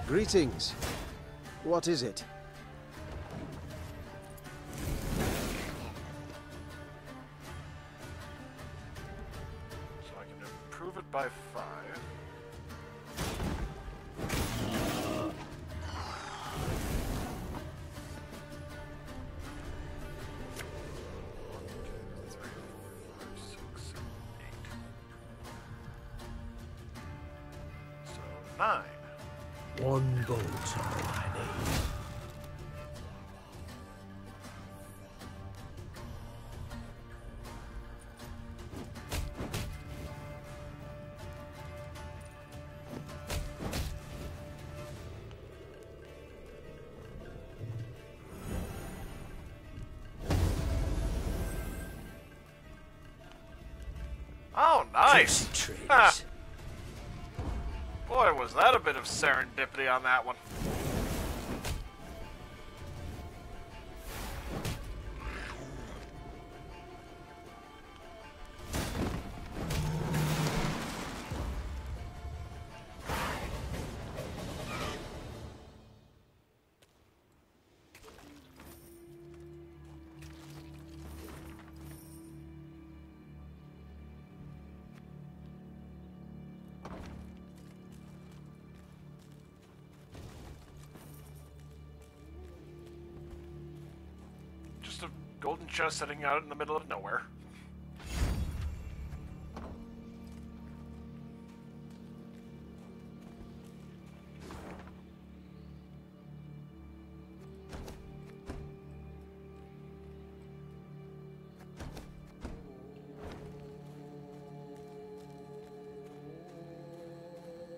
Greetings. What is it? So I can improve it by 5. So 9. One bolt all I need. Oh, nice! Ha. Boy, was that a bit of serendipity on that one. Just a golden chest sitting out in the middle of nowhere.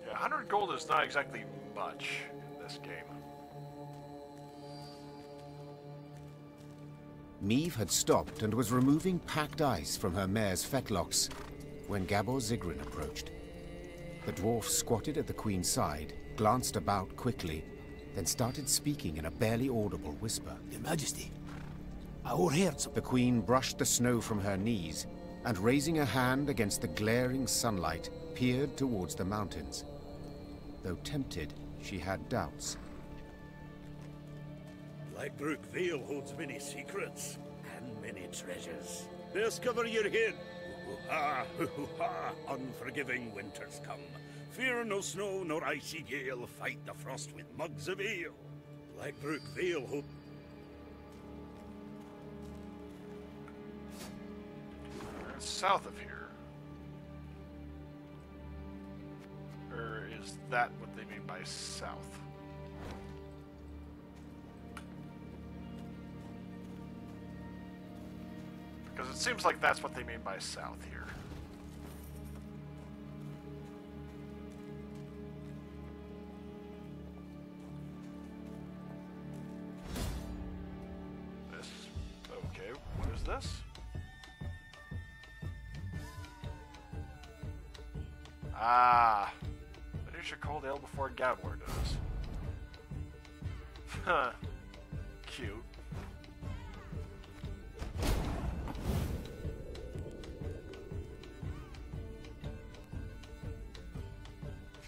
Yeah, 100 gold is not exactly much in this game. Meve had stopped and was removing packed ice from her mare's fetlocks when Gabor Zigrin approached. The dwarf squatted at the queen's side, glanced about quickly, then started speaking in a barely audible whisper. Your Majesty, I overheard some... The queen brushed the snow from her knees and, raising a hand against the glaring sunlight, peered towards the mountains. Though tempted, she had doubts. Blackbrook Vale holds many secrets and many treasures. Discover your hid. Hoo-ha, hoo-ha, unforgiving winters come. Fear no snow nor icy gale, fight the frost with mugs of ale. Blackbrook Vale holds... South of here. Or is that what they mean by south? Because it seems like that's what they mean by south here. This. Okay, what is this? Ah. Finish your cold ale before Gabor does. Huh. Cute.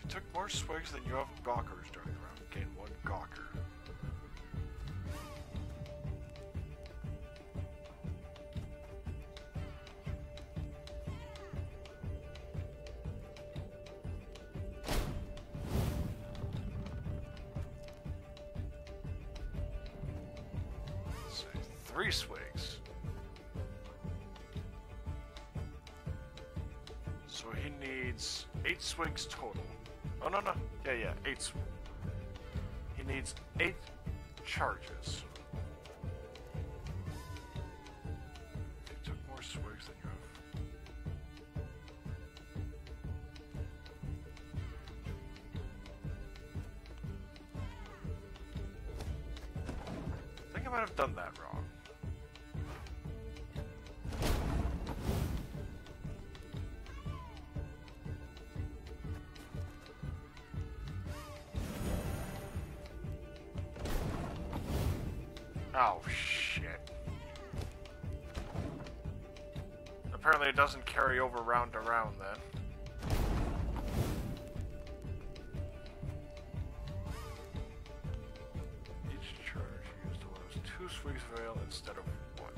Took more swigs than you have gawkers during the round. Gain 1 gawker. Let's see, 3 swigs. So he needs 8 swigs total. Oh, no. Yeah, 8. He needs 8 charges. He took more swigs than you have. might have done that wrong. Oh, shit. Apparently it doesn't carry over round to round then. Each charge used allows 2 swings of ale instead of 1.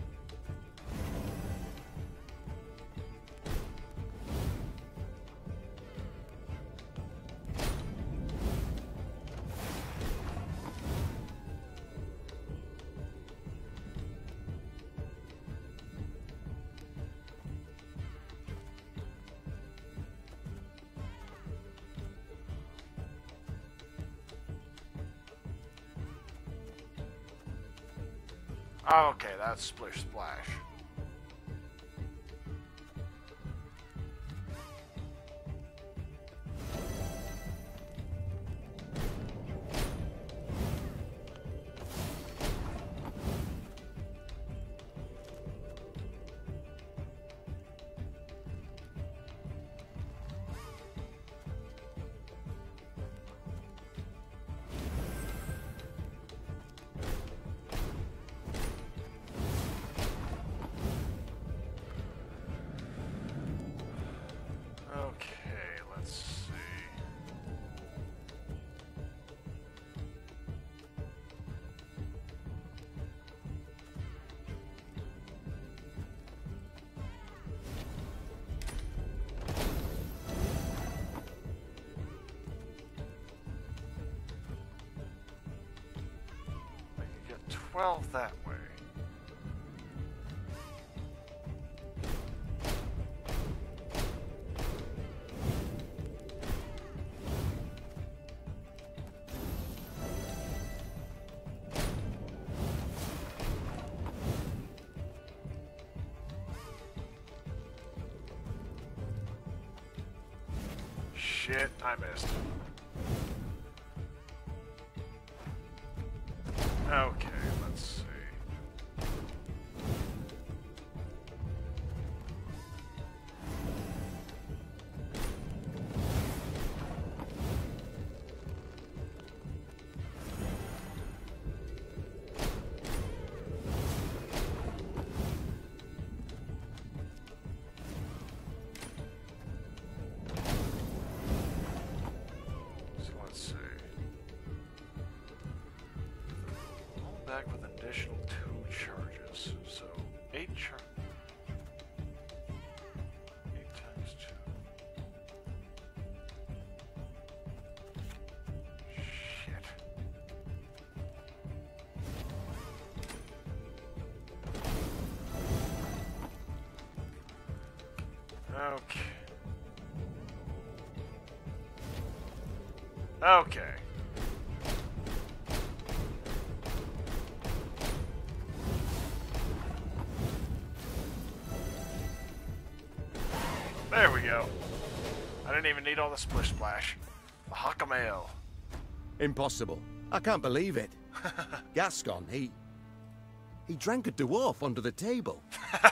Okay, that's Splish Splash. Okay, let's see. I can get 12 that way. Shit, I missed. Okay, let's see. Back with an additional 2 charges, so 8 charges. 8 times 2. Shit. Okay. Okay. There we go. I didn't even need all the Splish Splash. Mahakam ale. Impossible. I can't believe it. Gascon, he drank a dwarf under the table.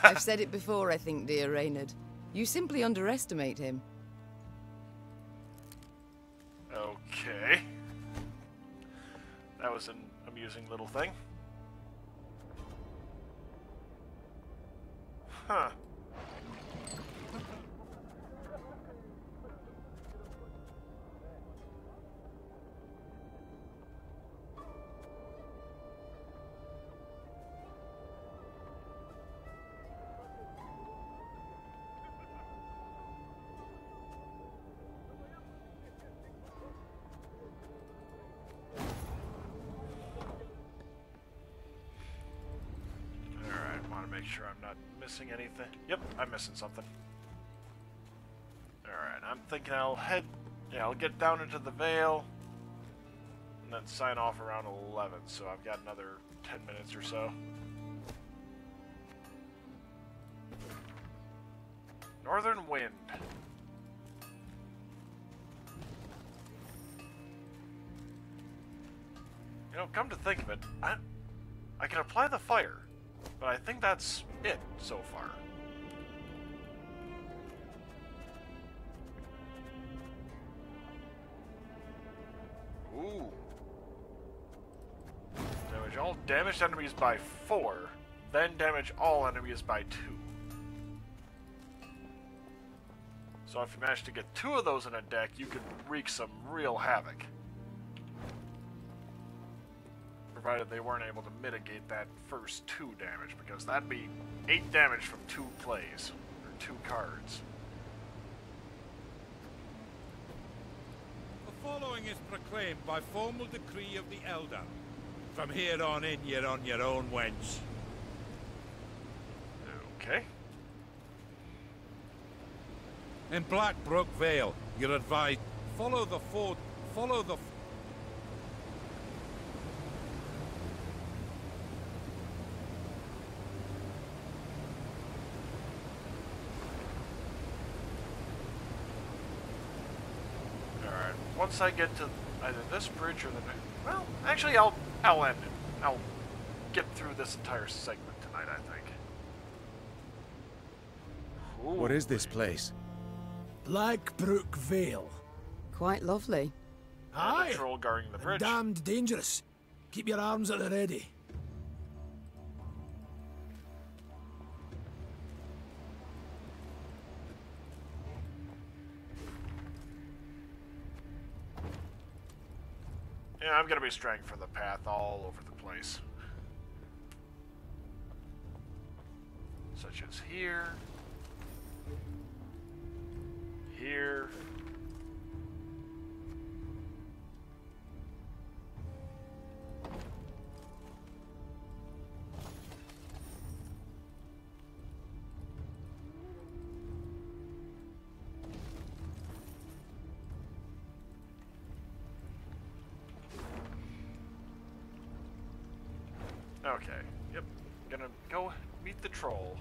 I've said it before, I think, dear Reynard. You simply underestimate him. Okay. That was an amusing little thing. Huh. Make sure I'm not missing anything. Yep, I'm missing something. Alright, I'm thinking I'll get down into the Vale and then sign off around 11, so I've got another 10 minutes or so. Northern Wind. You know, come to think of it, I can apply the fire, but I think that's it so far. Ooh. Damage all damaged enemies by 4, then damage all enemies by 2. So if you manage to get 2 of those in a deck, you can wreak some real havoc. Provided they weren't able to mitigate that first 2 damage, because that'd be 8 damage from 2 plays, or 2 cards. The following is proclaimed by formal decree of the Elder. From here on in, you're on your own, wench. Okay. In Blackbrook Vale, you're advised, follow the... Alright, once I get to either this bridge or the next... Well, actually, I'll end it. I'll get through this entire segment tonight, I think. Ooh. What is this place? Blackbrook Vale. Quite lovely. Aye. The troll guarding the bridge. Damned dangerous. Keep your arms at the ready. Yeah, I'm gonna be straying from the path all over the place. Such as here. Here. Okay, yep. Gonna go meet the troll.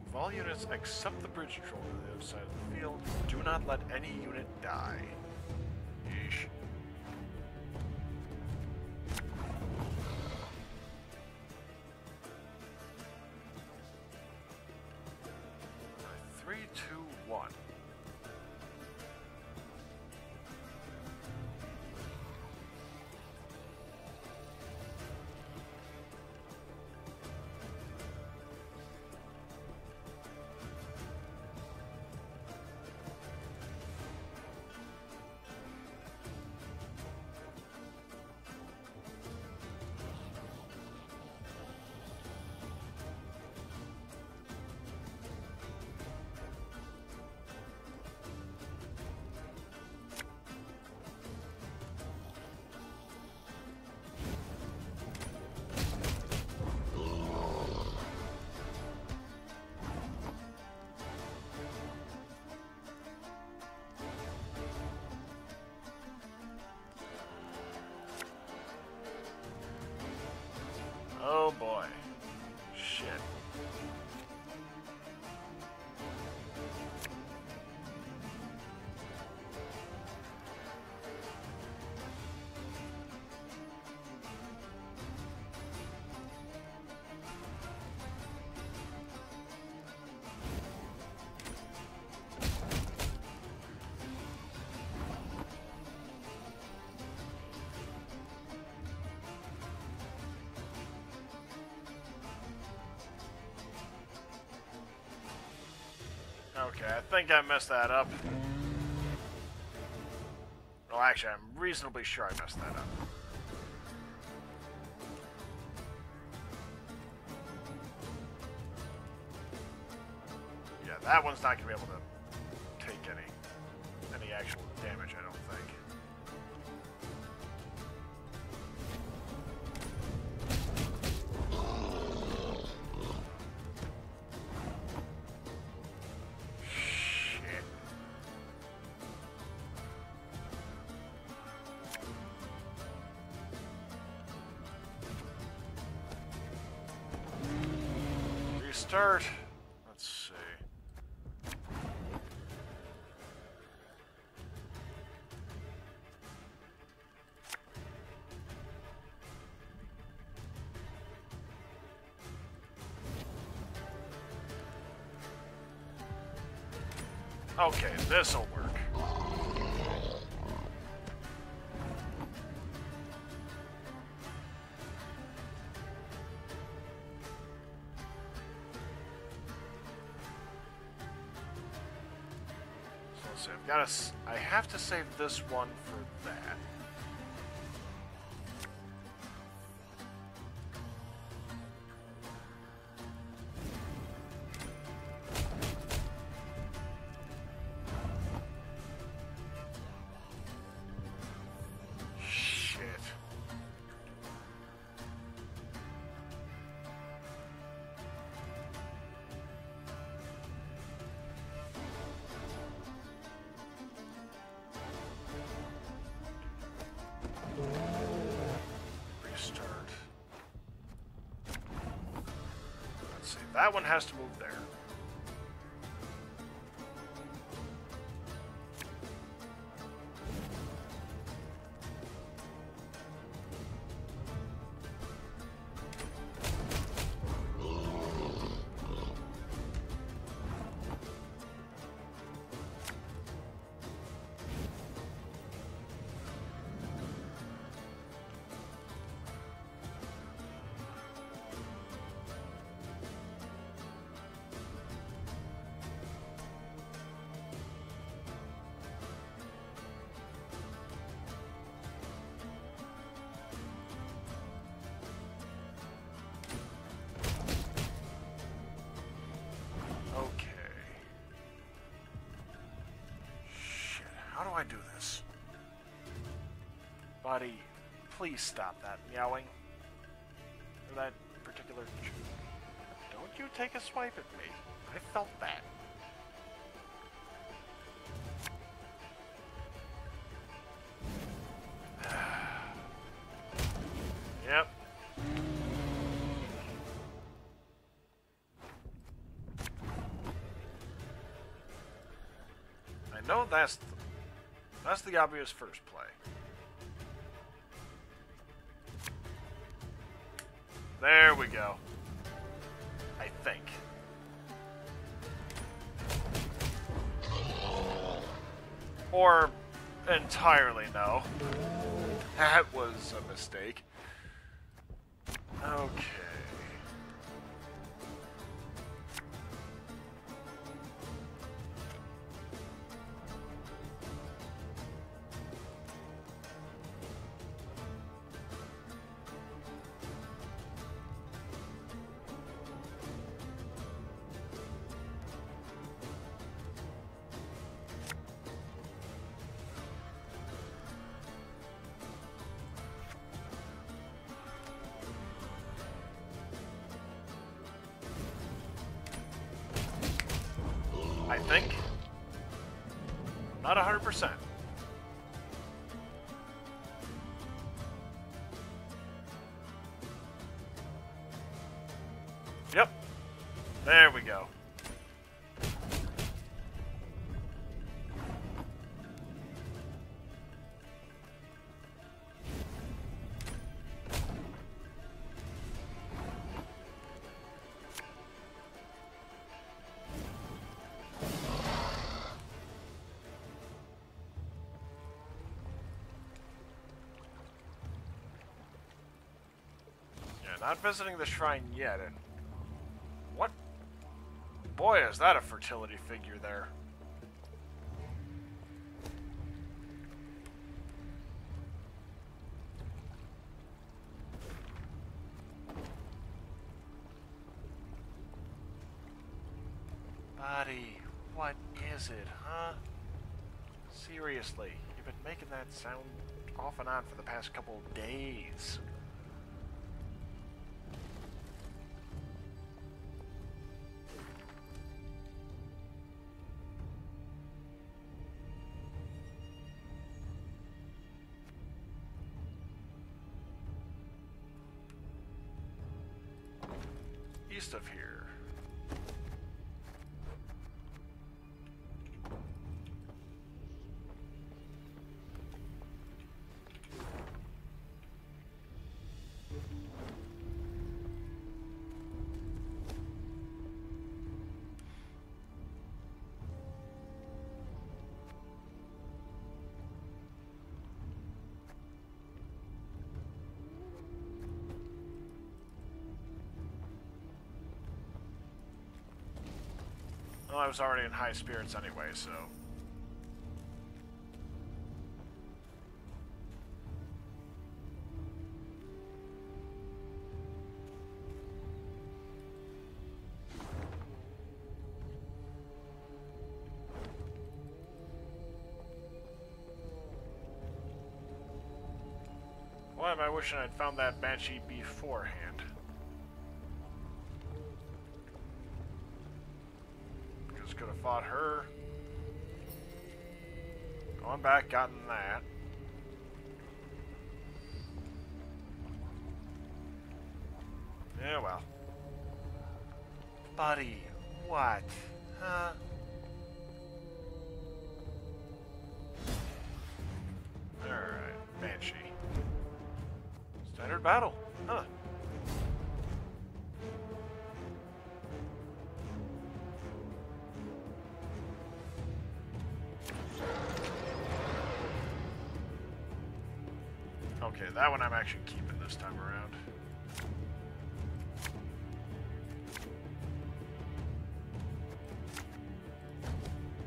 Move all units except the bridge troll to the other side of the field. Do not let any unit die. Yeesh. Three, two, one. Oh boy. Shit. Okay, I think I messed that up. Well, actually, I'm reasonably sure I messed that up. Yeah, that one's not going to be able to take any actual damage, I don't think. Restart. Let's see. Okay, this'll work. So let's see, I have to save this one for that. That one has to move there. I do this? Buddy, please stop that meowing. Or that particular... Don't you take a swipe at me. I felt that. Yep. I know that's the obvious first play. There we go. I think. Or entirely no. That was a mistake. Okay. I think. Not 100%. Yep. There we go. Not visiting the shrine yet, and what? Boy, is that a fertility figure there. Buddy, what is it, huh? Seriously, you've been making that sound off and on for the past couple of days. East of here. Well, I was already in high spirits anyway, so... Why am I wishing I'd found that Banshee beforehand? Just could have fought her. Going back, gotten that. Yeah, well. Buddy, what? Huh? Alright, Banshee. Standard battle, huh? Okay, that one I'm actually keeping this time around.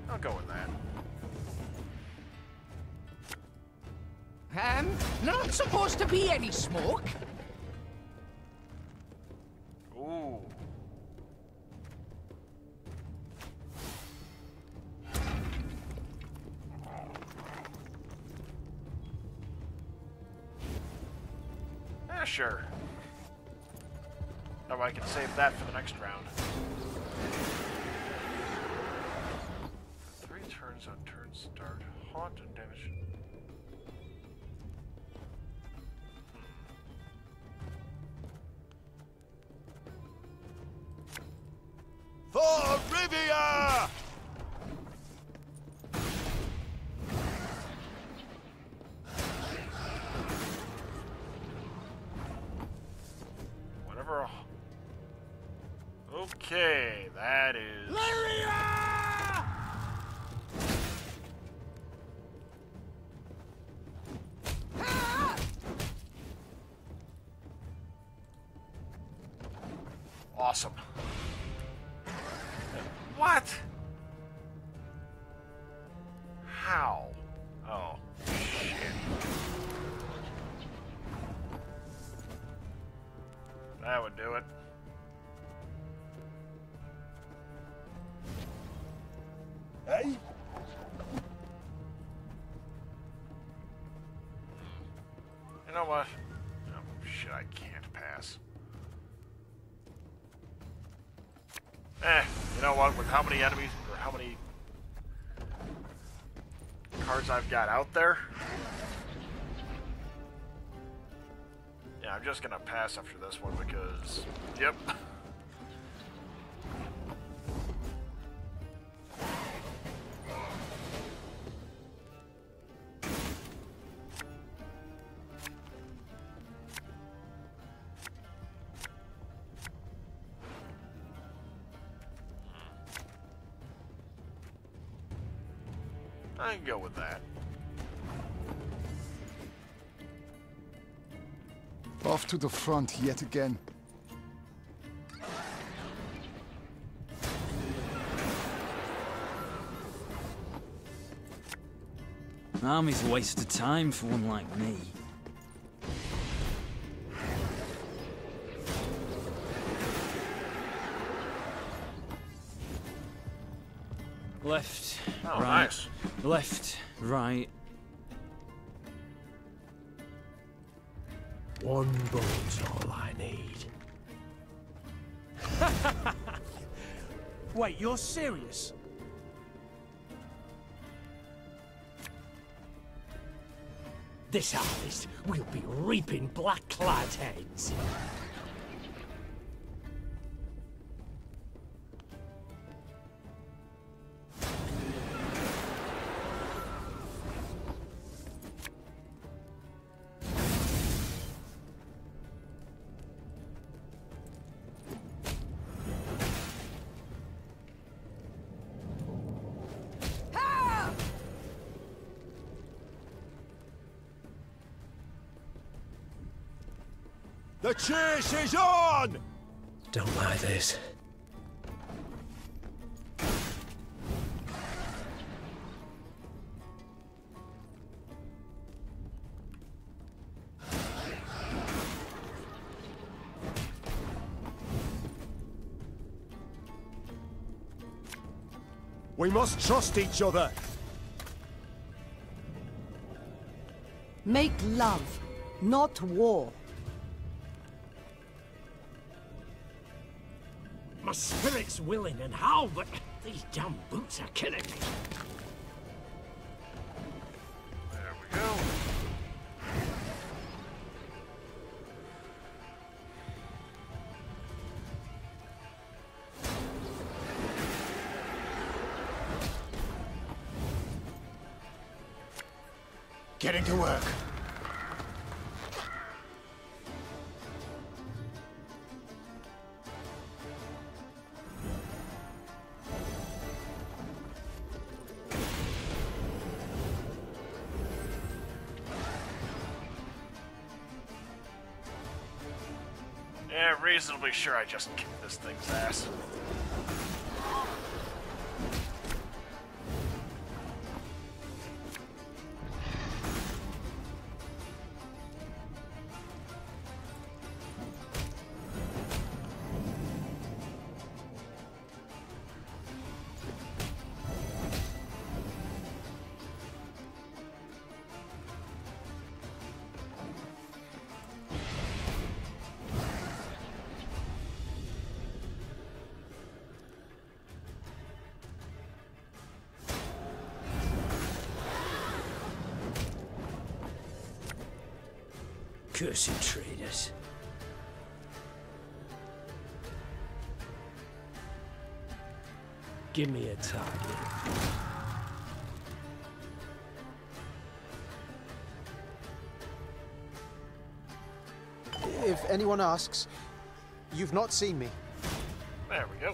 I'll go with that. Not supposed to be any smoke. Ooh. Sure. Oh, I can save that for the next round. 3 turns on turn start. Haunt and damage. For Rivia! Whatever. Okay, that is. Awesome. What? How? Oh, shit. That would do it. Hey? You know what? Oh, shit, I can't pass. You know what? With how many enemies, or how many cards I've got out there, yeah, I'm just gonna pass after this one because, yep. I can go with that. Off to the front yet again. Army's a waste of time for one like me. Left, oh, right, nice. Left, right. One bone's all I need. Wait, you're serious? This harvest, we'll be reaping black-clad heads. The chase is on! Don't like this. We must trust each other. Make love, not war. My spirit's willing and how, but these damn boots are killing me. There we go. Getting to work. Yeah, reasonably sure I just kicked this thing's ass. Cursed traitors. Give me a target. If anyone asks, you've not seen me. There we go.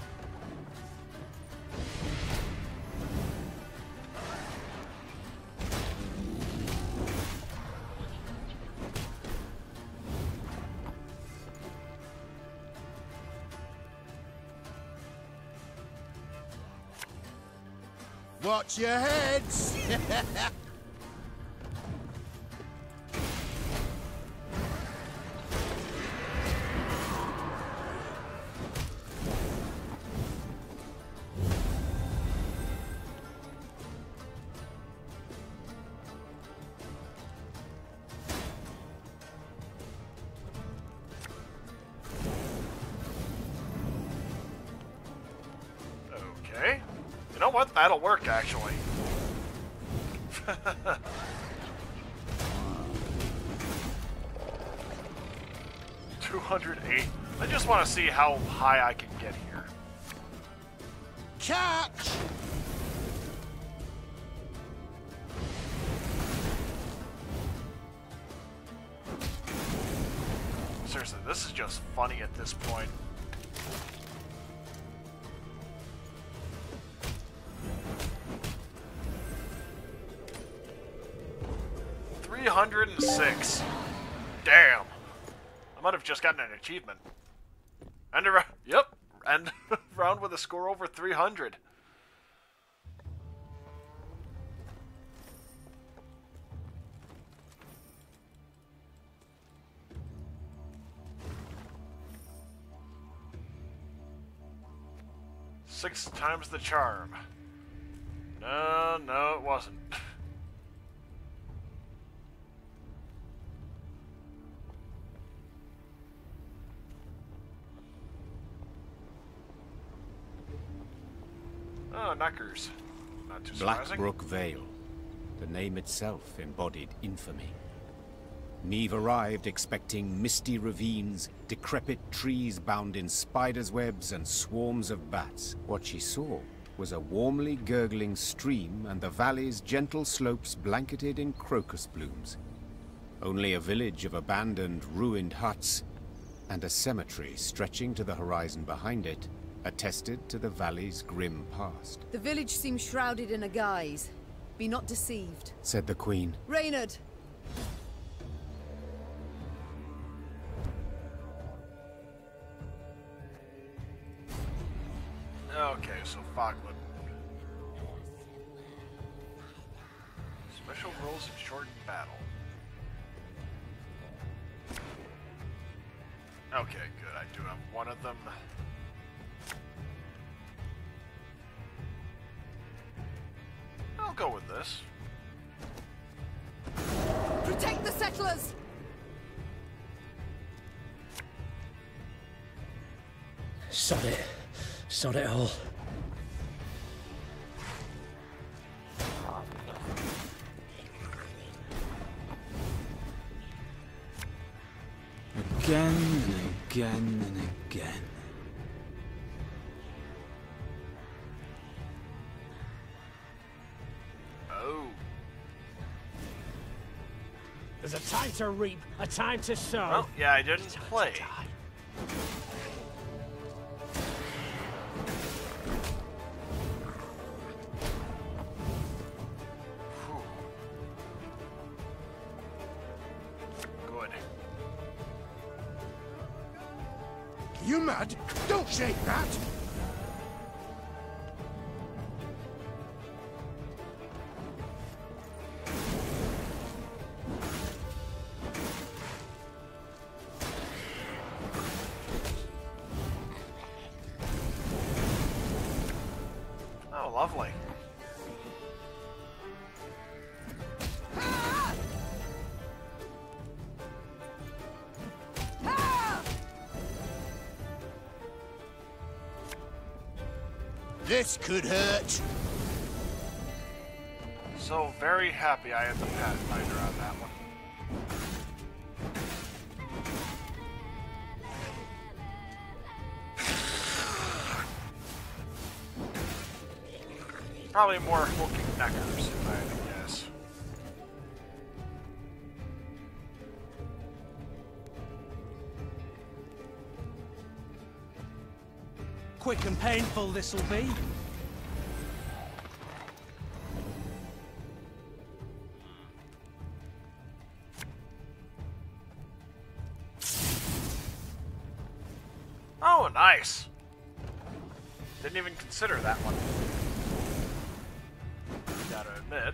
Watch your heads! Okay. You know what? That'll work, actually. 208. I just want to see how high I can get here. Catch! Seriously, this is just funny at this point. $306. Damn. I might have just gotten an achievement. End a round. Yep. End round with a score over 300. Six times the charm. No, it wasn't. Oh, knackers. Not too surprising. Blackbrook Vale. The name itself embodied infamy. Neve arrived expecting misty ravines, decrepit trees bound in spiders' webs and swarms of bats. What she saw was a warmly gurgling stream and the valley's gentle slopes blanketed in crocus blooms. Only a village of abandoned, ruined huts and a cemetery stretching to the horizon behind it attested to the valley's grim past. The village seems shrouded in a guise. Be not deceived, said the Queen. Reynard! Okay, so Falkland. Special rules in shortened battle. Okay, good. I do have one of them. go with this. Protect the settlers! Sod it. Sod it all. Again and again and again. Oh. There's a time to reap, a time to sow. Well, yeah, I didn't play. Good. You mad? Don't shake that! Oh, lovely. This could hurt. So very happy I had the Pathfinder on that one. Probably more hulking neckers, if I had to guess. Quick and painful this'll be. Oh, nice. Didn't even consider that one. Gotta admit.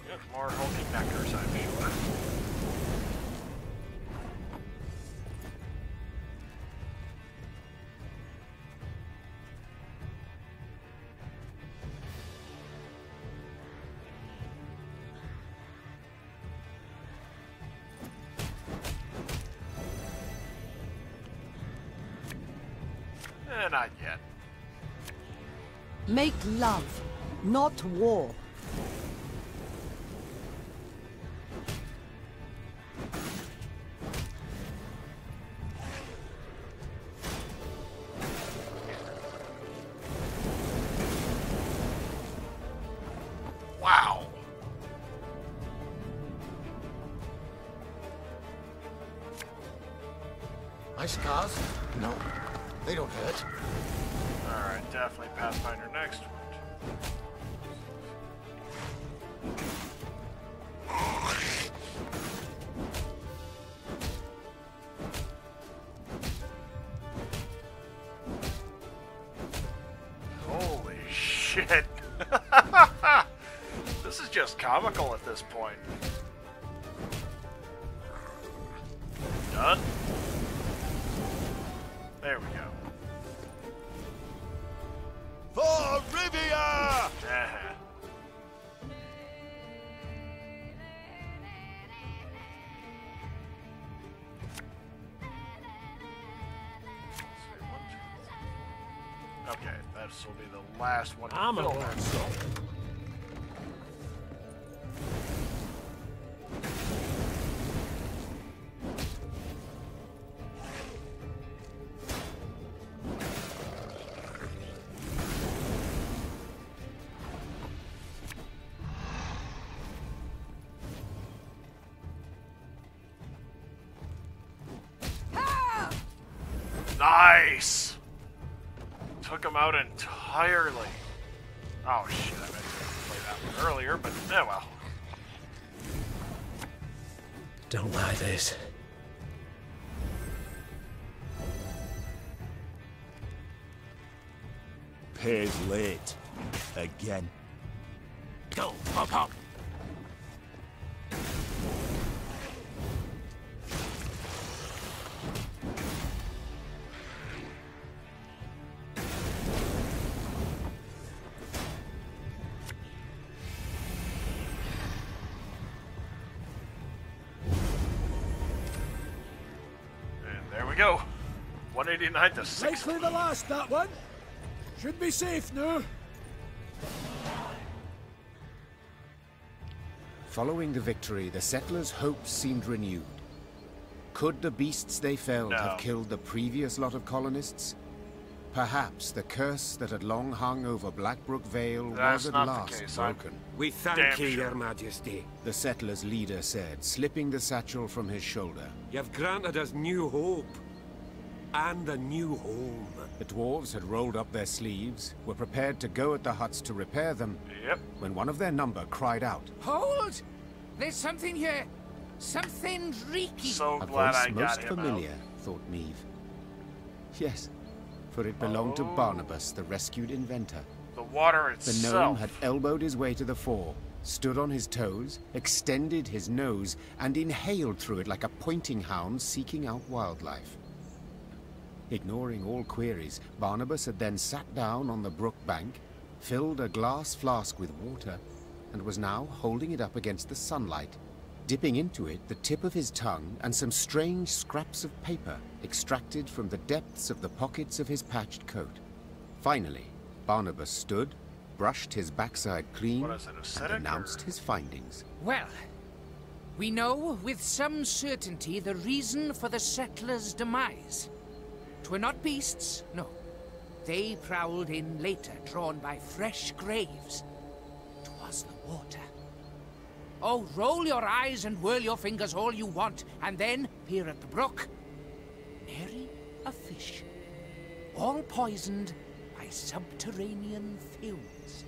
Yep, more hulking neckers, I'm sure. Not yet. Make love, not war. Wow. My scars? No, they don't hurt. Alright, definitely Pathfinder next one. Holy shit. This is just comical at this point. Done? There we go. For Rivia! Okay, this will be the last one to I'm fill a that. Nice! Took him out entirely. Oh shit, I meant to play that one earlier, but eh well. Don't like this. Pays late. Again. Go, hop, hop. we go. 189 to 6. Likely the last, that one. Should be safe now. Following the victory, the settlers' hopes seemed renewed. Could the beasts they felled have killed the previous lot of colonists? Perhaps the curse that had long hung over Blackbrook Vale was at last broken. We thank you, Your Majesty. The settlers' leader said, slipping the satchel from his shoulder. You've granted us new hope. And a new home. The dwarves had rolled up their sleeves, were prepared to go at the huts to repair them, when one of their number cried out. Hold! There's something here. Something reeky. So A glad voice I got most him familiar, out. thought Meve. Yes, for it belonged to Barnabas, the rescued inventor. The water The itself. gnome had elbowed his way to the fore, stood on his toes, extended his nose, and inhaled through it like a pointing hound seeking out wildlife. Ignoring all queries, Barnabas had then sat down on the brook bank, filled a glass flask with water, and was now holding it up against the sunlight, dipping into it the tip of his tongue and some strange scraps of paper extracted from the depths of the pockets of his patched coat. Finally, Barnabas stood, brushed his backside clean, and announced his findings. Well, we know with some certainty the reason for the settlers' demise. 'Twere not beasts, no. They prowled in later, drawn by fresh graves. 'Twas the water. Oh, roll your eyes and whirl your fingers all you want, and then peer at the brook. Nary a fish. All poisoned by subterranean fumes.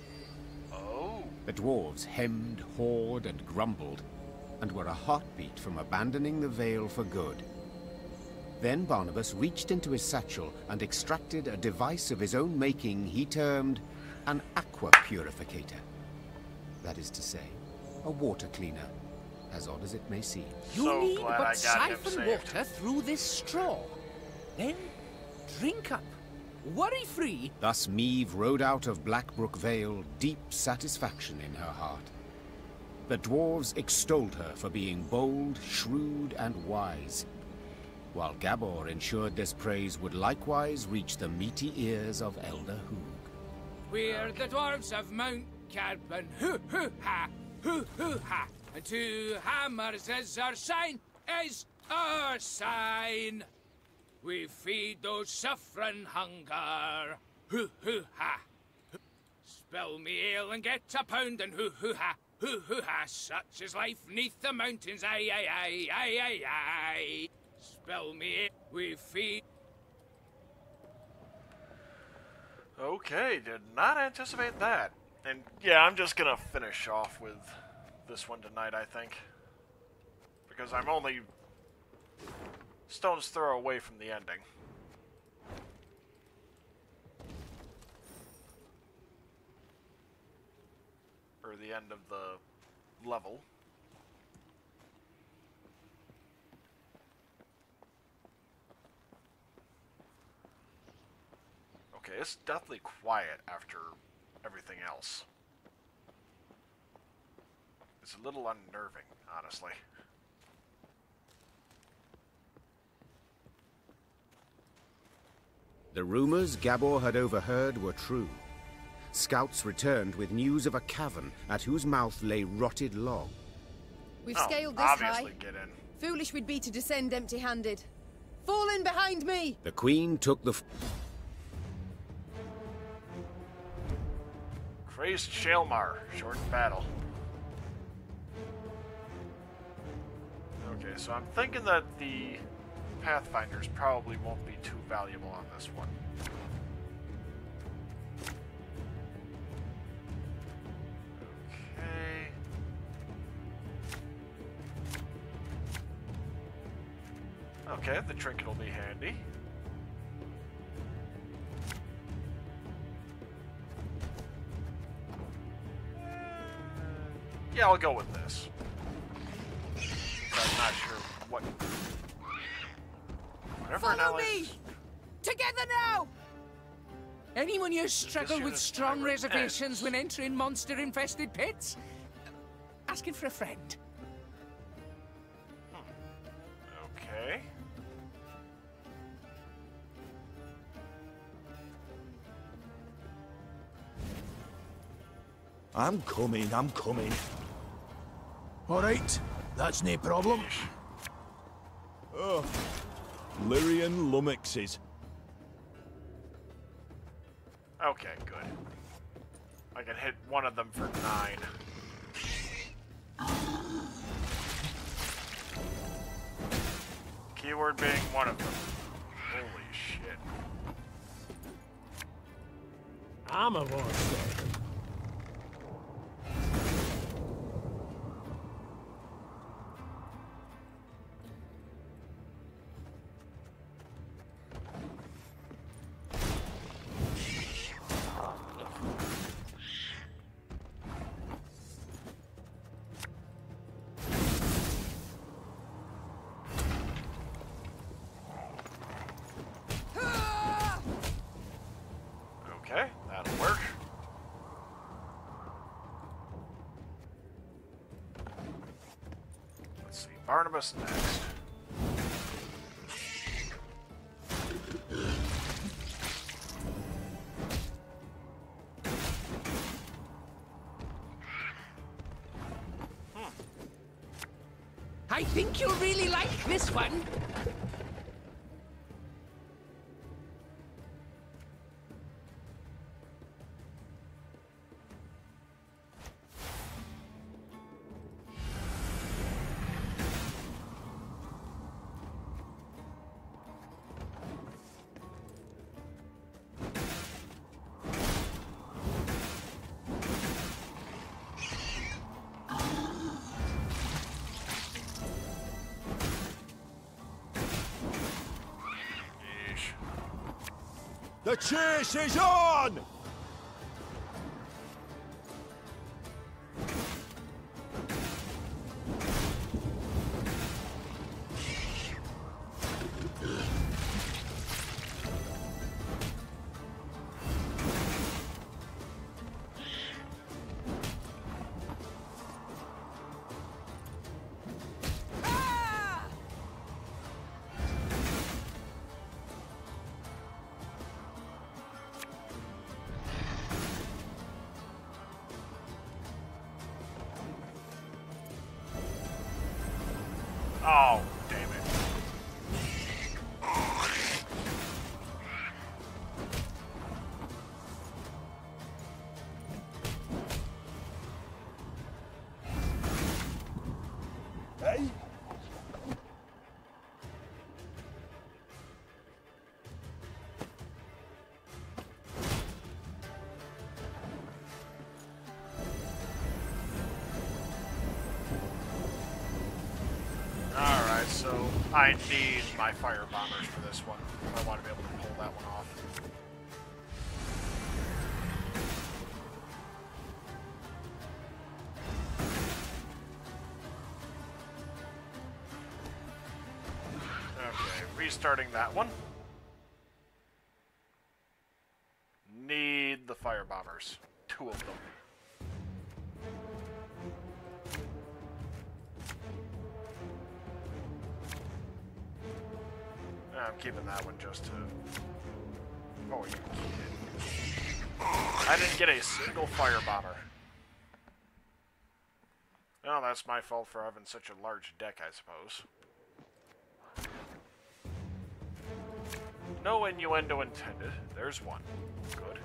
Oh. The dwarves hemmed, hawed, and grumbled, and were a heartbeat from abandoning the Vale for good. Then Barnabas reached into his satchel and extracted a device of his own making he termed an aqua purificator. That is to say, a water cleaner, as odd as it may seem. You need but siphon water through this straw. Then drink up, worry-free. Thus Meve rode out of Blackbrook Vale, deep satisfaction in her heart. The dwarves extolled her for being bold, shrewd, and wise, while Gabor ensured this praise would likewise reach the meaty ears of Elder Hoog. We're the dwarves of Mount Carbon, hoo-hoo-ha, hoo-hoo-ha. And 2 hammers is our sign, is our sign. We feed those suffering hunger, hoo-hoo-ha. Spill me ale and get a pound and hoo-hoo-ha, hoo-hoo-ha. Such is life neath the mountains, aye, aye, aye, aye, aye, aye. Spell me, we feed. Okay, did not anticipate that. And yeah, I'm just gonna finish off with this one tonight, I think. Because I'm only stone's throw away from the ending. Or the end of the level. Okay, it's deathly quiet after everything else. It's a little unnerving, honestly. The rumors Gabor had overheard were true. Scouts returned with news of a cavern at whose mouth lay rotted log. We've scaled this high. Get in. Foolish we'd be to descend empty-handed. Fall in behind me! The Queen took the... Crazed Shalmar, short battle. Okay, so I'm thinking that the Pathfinders probably won't be too valuable on this one. Okay. Okay, the trinket will be handy. Yeah, I'll go with this. I'm not sure what. Whatever Follow me! Together now! Anyone here struggle with strong reservations when entering monster-infested pits? Asking for a friend. Okay. I'm coming, I'm coming. All right, that's no problem. Oh, Lyrian lummoxes. Okay, good. I can hit one of them for 9. Keyword being one of them. Holy shit. I'm a monster. Okay, that'll work. Let's see, Barnabas next. I think you'll really like this one. The chase is on! Oh, damn it. Hey? Alright, so I need my fire bombers for this one if I want to be able to pull that one off. Okay, restarting that one. Need the fire bombers. 2 of them. I'm keeping that one just to... Oh, you kid. I didn't get a single fire bomber. No, that's my fault for having such a large deck, I suppose. No innuendo intended. There's one. Good.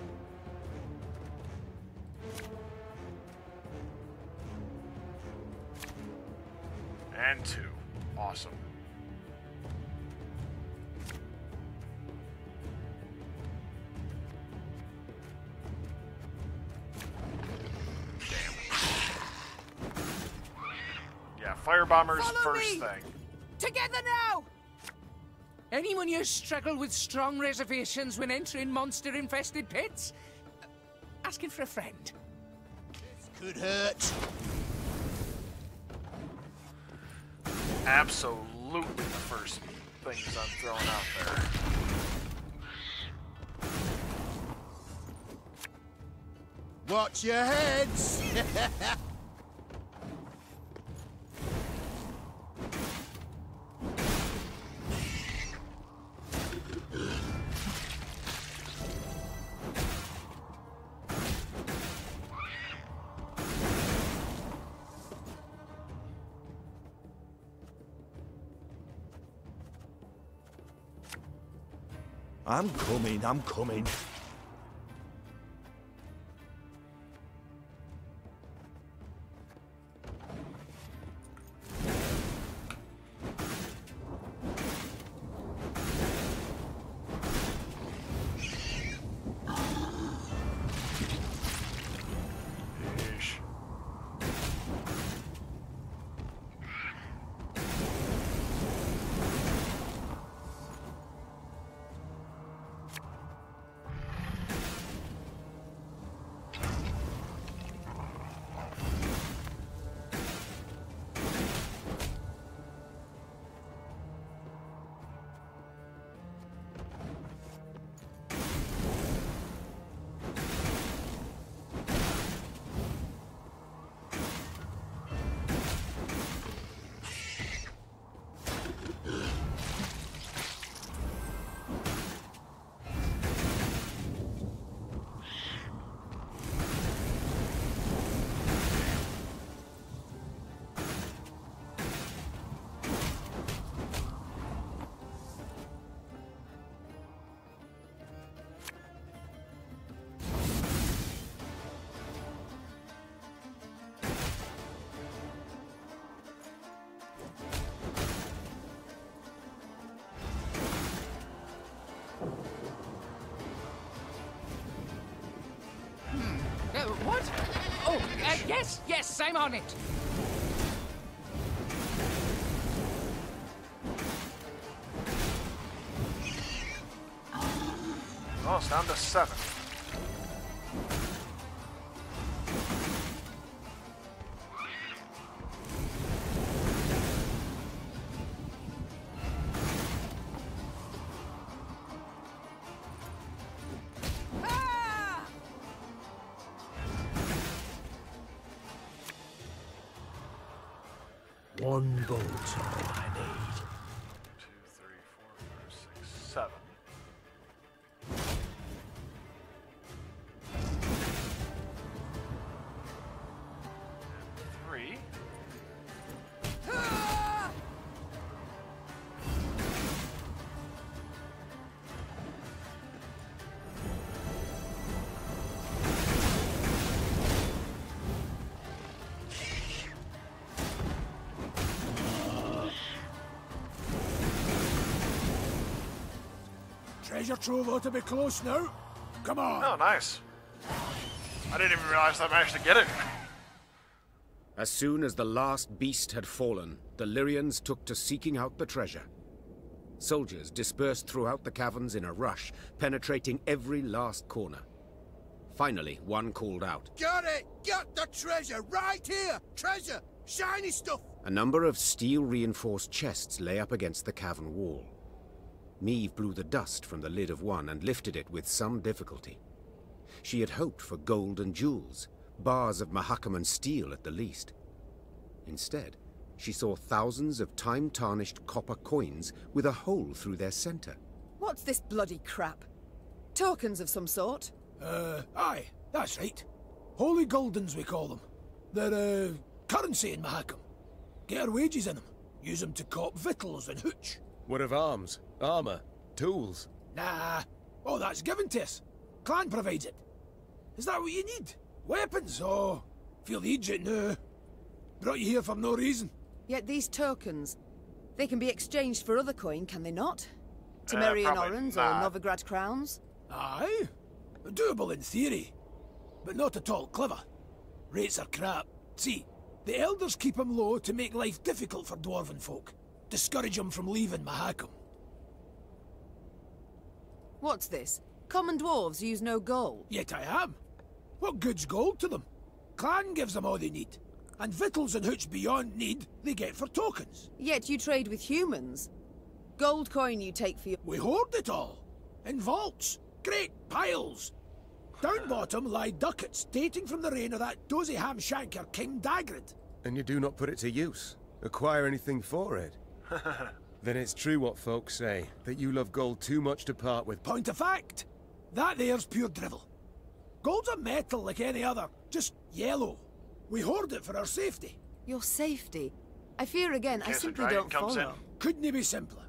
And 2. Awesome. Fire bombers first thing. Together now! Anyone here struggle with strong reservations when entering monster-infested pits? Asking for a friend. This could hurt. Absolutely the first things I'm throwing out there. Watch your heads! I'm coming, I'm coming. What? Oh, yes, I'm on it. Oh, it's down to 7. One bolt's all I need. 2, 3, 4, 5, 6, 7. And 3. Treasure trove ought to be close now. Come on. Oh, nice. I didn't even realize I managed to get it. As soon as the last beast had fallen, the Lyrians took to seeking out the treasure. Soldiers dispersed throughout the caverns in a rush, penetrating every last corner. Finally, one called out. Got it! Got the treasure right here! Treasure! Shiny stuff! A number of steel-reinforced chests lay up against the cavern wall. Meve blew the dust from the lid of one and lifted it with some difficulty. She had hoped for gold and jewels, bars of Mahakam and steel at the least. Instead, she saw thousands of time-tarnished copper coins with a hole through their center. What's this bloody crap? Tokens of some sort? Aye, that's right. Holy Guldens, we call them. They're, currency in Mahakam. Get our wages in them. Use them to cop victuals and hooch. What of arms, armor, tools? Nah. Oh, that's given to us. Clan provides it. Is that what you need? Weapons? Oh, feel the Egypt now. Brought you here for no reason. Yet these tokens, they can be exchanged for other coin, can they not? Temerian orans or Novigrad crowns? Aye. Doable in theory, but not at all clever. Rates are crap. See, the elders keep them low to make life difficult for dwarven folk. Discourage them from leaving Mahakam. What's this? Common dwarves use no gold. Yet I am. What good's gold to them? Clan gives them all they need. And victuals and hooch beyond need, they get for tokens. Yet you trade with humans. Gold coin you take for your... We hoard it all. In vaults. Great piles. Down bottom lie ducats dating from the reign of that dozy ham-shanker King Dagrid. And you do not put it to use? Acquire anything for it? Then it's true what folks say, that you love gold too much to part with. Point of fact. That there's pure drivel. Gold's a metal like any other, just yellow. We hoard it for our safety. Your safety? I fear again, I simply don't follow. Couldn't it be simpler?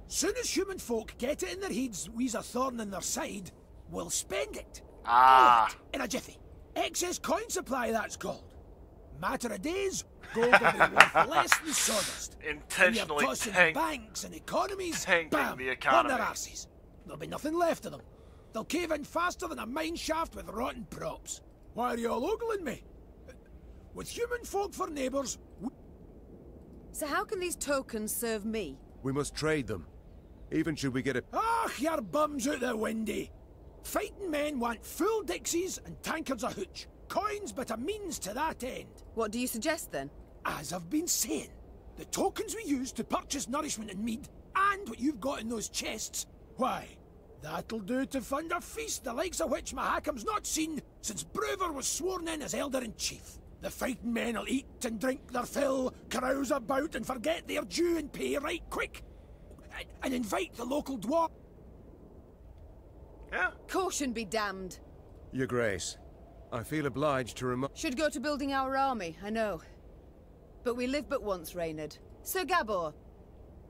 Soon as human folk get it in their heads we's a thorn in their side, we'll spend it. Ah. All it, in a jiffy. Excess coin supply, that's called. Matter of days, gold will be worth less than sawdust. Intentionally and tossing banks and economies, bam, the on economy. their arses. There'll be nothing left of them. They'll cave in faster than a mine shaft with rotten props. Why are you all ogling me? With human folk for neighbours... So how can these tokens serve me? We must trade them. Even should we get a... Ah, your bums out the windy. Fighting men want full dixies and tankards of hooch. Coins but a means to that end. What do you suggest then? As I've been saying, the tokens we use to purchase nourishment and mead, and what you've got in those chests, why, that'll do to fund a feast the likes of which Mahakam's not seen since Brewer was sworn in as Elder-in-Chief. The fighting men'll eat and drink their fill, carouse about and forget their due and pay right quick. And invite the local dwarf. Yeah. Caution be damned. Your Grace, I feel obliged to remind... Should go to building our army, I know. But we live but once, Reynard. Sir Gabor,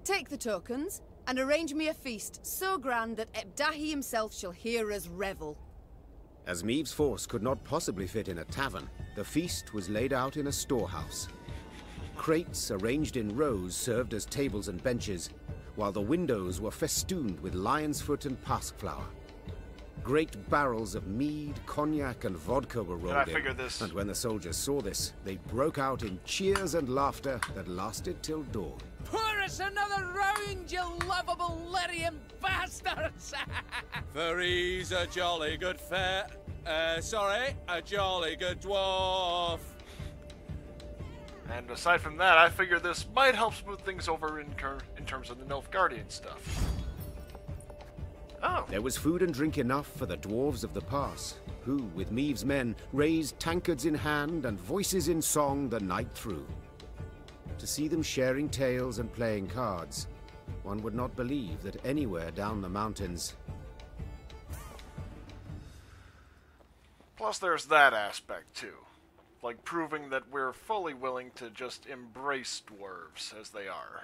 take the tokens and arrange me a feast so grand that Ebdahi himself shall hear us revel. As Meave's force could not possibly fit in a tavern, the feast was laid out in a storehouse. Crates arranged in rows served as tables and benches, while the windows were festooned with lion's foot and pasqueflower. Great barrels of mead, cognac, and vodka were rolled in, and when the soldiers saw this, they broke out in cheers and laughter that lasted till dawn. Pour us another round, you lovable Lyrian bastards! For he's a jolly good a jolly good dwarf. And aside from that, I figured this might help smooth things over in terms of the Nilfgaardian stuff. Oh. There was food and drink enough for the dwarves of the pass, who, with Meave's men, raised tankards in hand and voices in song the night through. To see them sharing tales and playing cards, one would not believe that anywhere down the mountains... Plus there's that aspect too. Like proving that we're fully willing to just embrace dwarves as they are.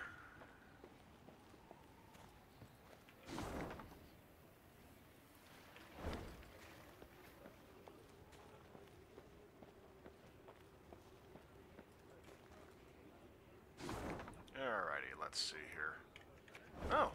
Alrighty, let's see here. Oh.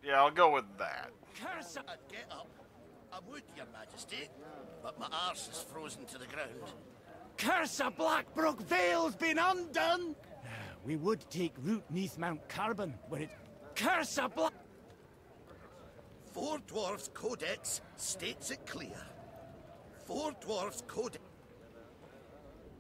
Yeah, I'll go with that. I'd get up. I would, Your Majesty, but my arse is frozen to the ground. Curse a Blackbrook Vale's been undone! We would take root neath Mount Carbon, where it... Curse a Black... Four Dwarfs Codex states it clear. Four Dwarfs Codex...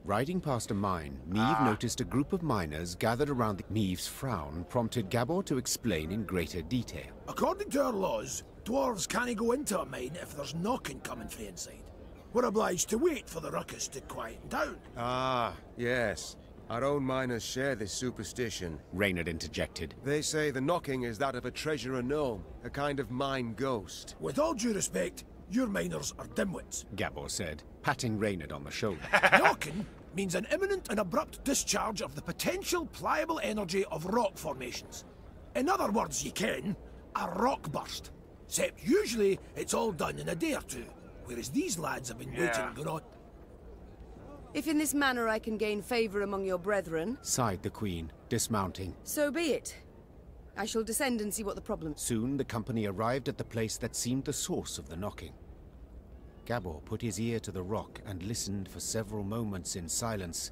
Riding past a mine, Meave noticed a group of miners gathered around. Meave's frown prompted Gabor to explain in greater detail. According to our laws, dwarves can't go into a mine if there's knocking coming from inside. We're obliged to wait for the ruckus to quieten down. Ah, yes. Our own miners share this superstition. Reynard interjected. They say the knocking is that of a treasurer gnome, a kind of mine ghost. With all due respect, your miners are dimwits, Gabor said, patting Reynard on the shoulder. Knocking means an imminent and abrupt discharge of the potential pliable energy of rock formations. In other words, you can, a rock burst. Except usually it's all done in a day or two, whereas these lads have been waiting going on. If in this manner I can gain favour among your brethren, sighed the Queen, dismounting. So be it. I shall descend and see what the problem... Soon the company arrived at the place that seemed the source of the knocking. Gabor put his ear to the rock and listened for several moments in silence.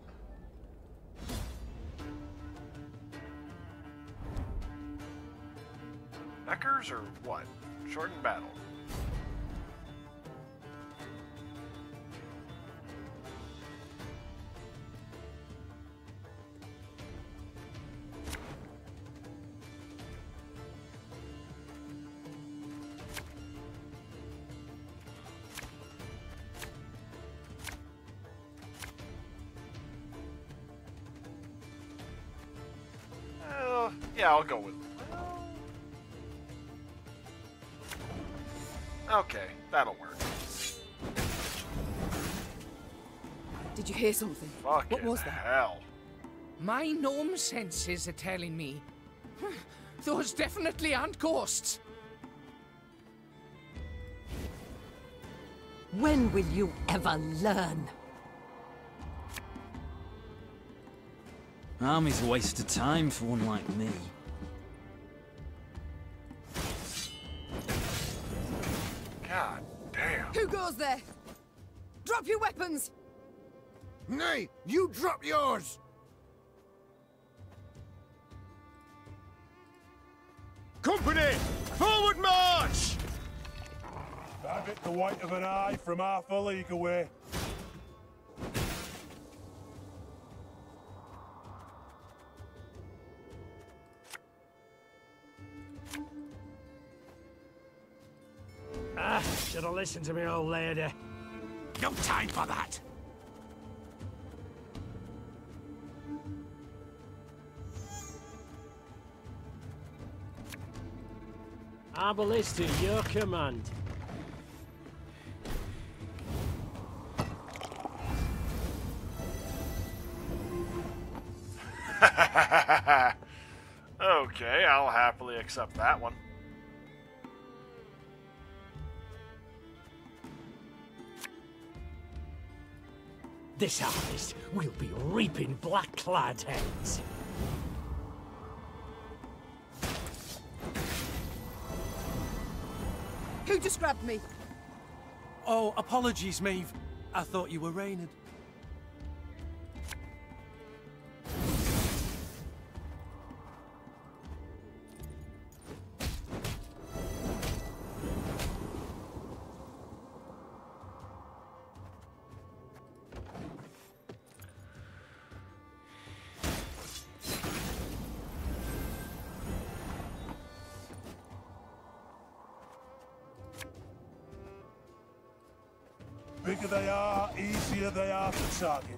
Knackers or what? Shortened battle. Yeah, I'll go with... Okay, that'll work. Did you hear something? Fucking what was that? hell. My gnome senses are telling me. Those definitely aren't ghosts. When will you ever learn? Army's a waste of time for one like me. God damn. Who goes there? Drop your weapons! Nay, you drop yours! Company! Forward march! Have it the white of an eye from half a league away. Should have listened to me, old lady. No time for that! Arbalist to your command. Okay, I'll happily accept that one. This harvest, we'll be reaping black-clad heads. Who just grabbed me? Oh, apologies, Maeve. I thought you were Reynard. Bigger they are, easier they are to target.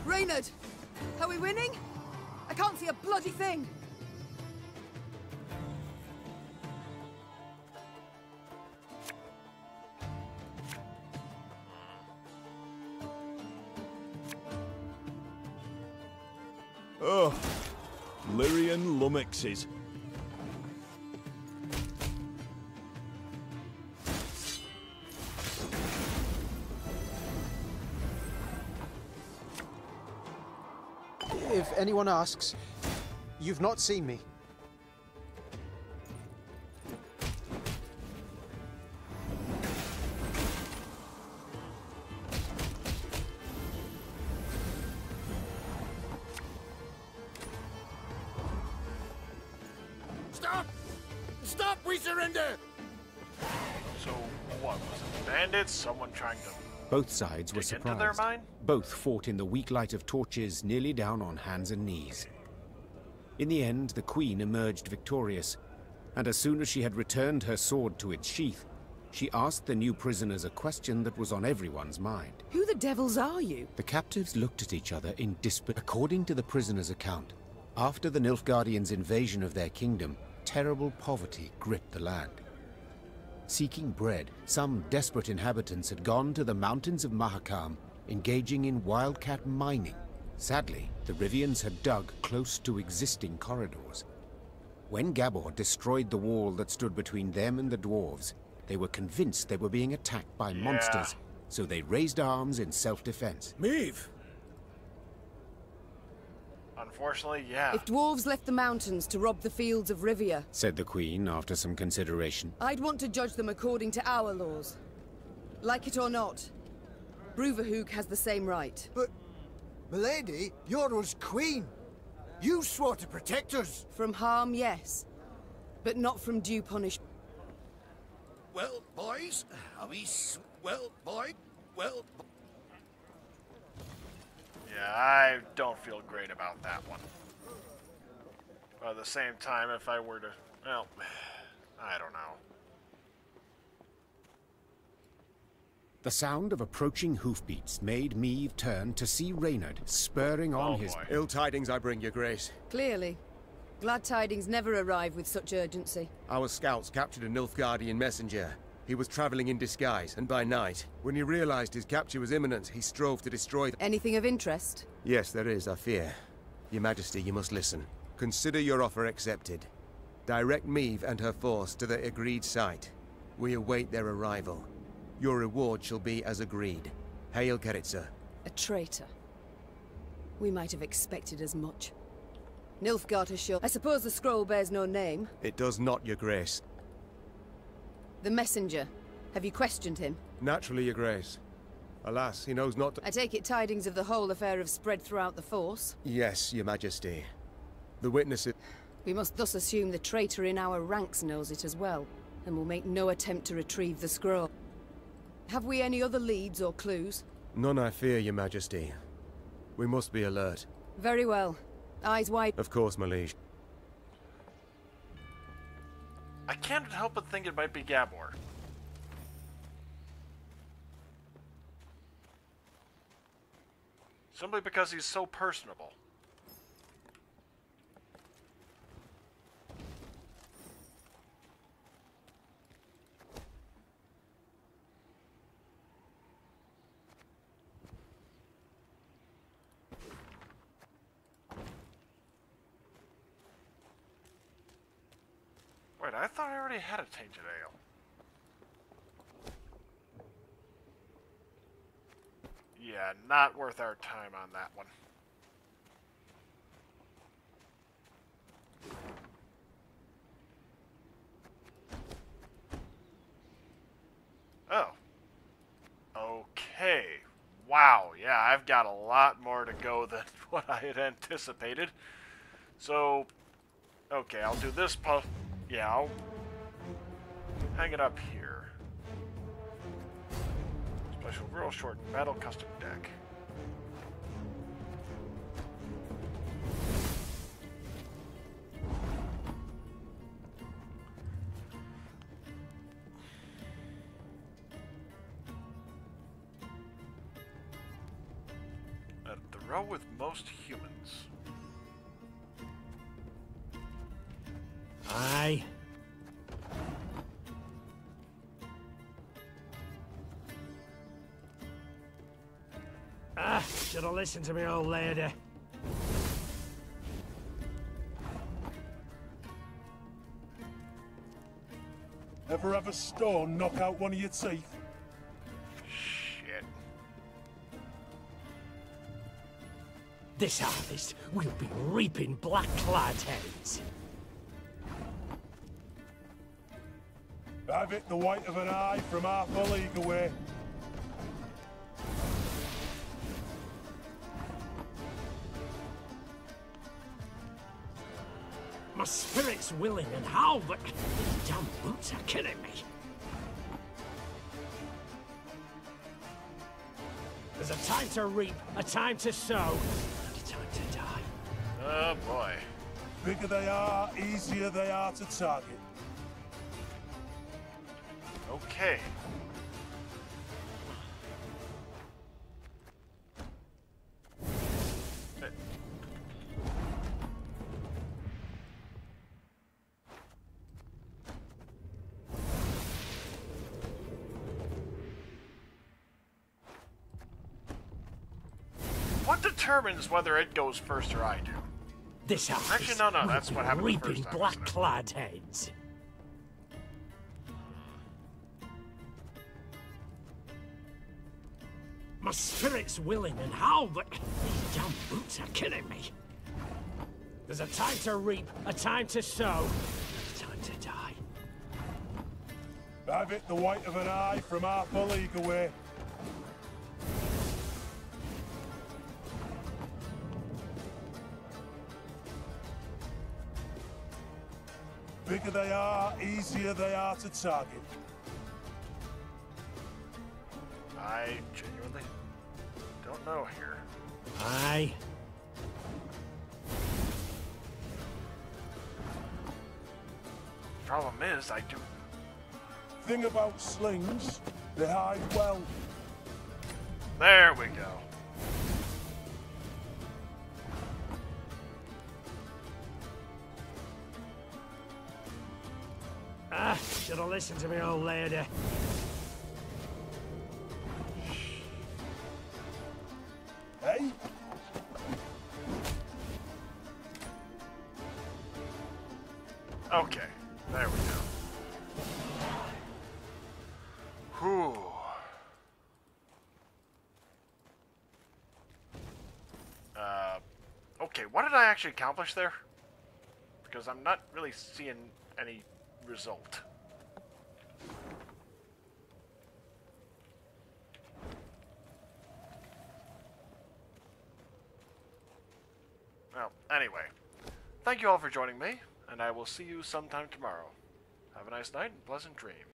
Reynard! Are we winning? I can't see a bloody thing! Oh, Lyrian lummoxes. If anyone asks, you've not seen me. Stop! Stop! We surrender! So, what was it? Bandits? Someone trying to... Both sides were dig into their surprised. mine? Both fought in the weak light of torches, nearly down on hands and knees. In the end, the Queen emerged victorious, and as soon as she had returned her sword to its sheath, she asked the new prisoners a question that was on everyone's mind. Who the devils are you? The captives looked at each other in disbelief. According to the prisoners' account, after the Nilfgaardians' invasion of their kingdom, terrible poverty gripped the land. Seeking bread, some desperate inhabitants had gone to the mountains of Mahakam, engaging in wildcat mining. Sadly, the Rivians had dug close to existing corridors. When Gabor destroyed the wall that stood between them and the dwarves, they were convinced they were being attacked by monsters, so they raised arms in self-defense. Maeve! Unfortunately, yeah. If dwarves left the mountains to rob the fields of Rivia, said the Queen after some consideration, I'd want to judge them according to our laws. Like it or not, Bruverhoog has the same right. But, milady, you're us queen. You swore to protect us. From harm, yes. But not from due punishment. Well, boys, are we... Well, boy, well... Yeah, I don't feel great about that one. But at the same time, if I were to... Well, I don't know. the sound of approaching hoofbeats made Meave turn to see Reynard spurring on his... Ill tidings I bring, your grace. Clearly. Glad tidings never arrive with such urgency. Our scouts captured a Nilfgaardian messenger. He was traveling in disguise, and by night. When he realized his capture was imminent, he strove to destroy them. Anything of interest? Yes, there is, I fear. Your Majesty, you must listen. Consider your offer accepted. Direct Meave and her force to the agreed site. We await their arrival. Your reward shall be as agreed. Hail Keritsa. A traitor. We might have expected as much. Nilfgaard has shown... I suppose the scroll bears no name? It does not, your grace. The messenger. Have you questioned him? Naturally, your grace. Alas, he knows not... I take it tidings of the whole affair have spread throughout the force? Yes, your Majesty. The witnesses... We must thus assume the traitor in our ranks knows it as well, and will make no attempt to retrieve the scroll. Have we any other leads or clues? None, I fear, your Majesty. We must be alert. Very well. Eyes wide. Of course, my liege. I can't help but think it might be Gabor. Simply because he's so personable. Wait, I thought I already had a tainted ale. Yeah, not worth our time on that one. Oh. Okay. Wow, yeah, I've got a lot more to go than what I had anticipated. So, okay, I'll do this puzzle. Yeah, I'll hang it up here. Special real short battle custom deck. At the row with most humans. Aye. Should have listened to me, old lady. Ever have a stone knock out one of your teeth? Shit. This harvest, we'll be reaping black-clad heads. I've hit the white of an eye from half a league away. My spirit's willing and how, but these damn boots are killing me. There's a time to reap, a time to sow, and a time to die. Oh boy. Bigger they are, easier they are to target. Okay. What determines whether it goes first or I do? This house. Actually, no, that's what happened the first reaping time. black-clad heads. My spirit's willing and how, but these damn boots are killing me. There's a time to reap, a time to sow, a time to die. Have it the white of an eye from half a league away. Bigger they are, easier they are to target. I genuinely don't know here. Aye. Problem is, I do. Thing about slings, they hide well. There we go. Ah, should have listened to me old lady. Hey? Okay, there we go. Whew. Okay, what did I actually accomplish there? Because I'm not really seeing any result. Well, anyway, thank you all for joining me, and I will see you sometime tomorrow. Have a nice night and pleasant dreams.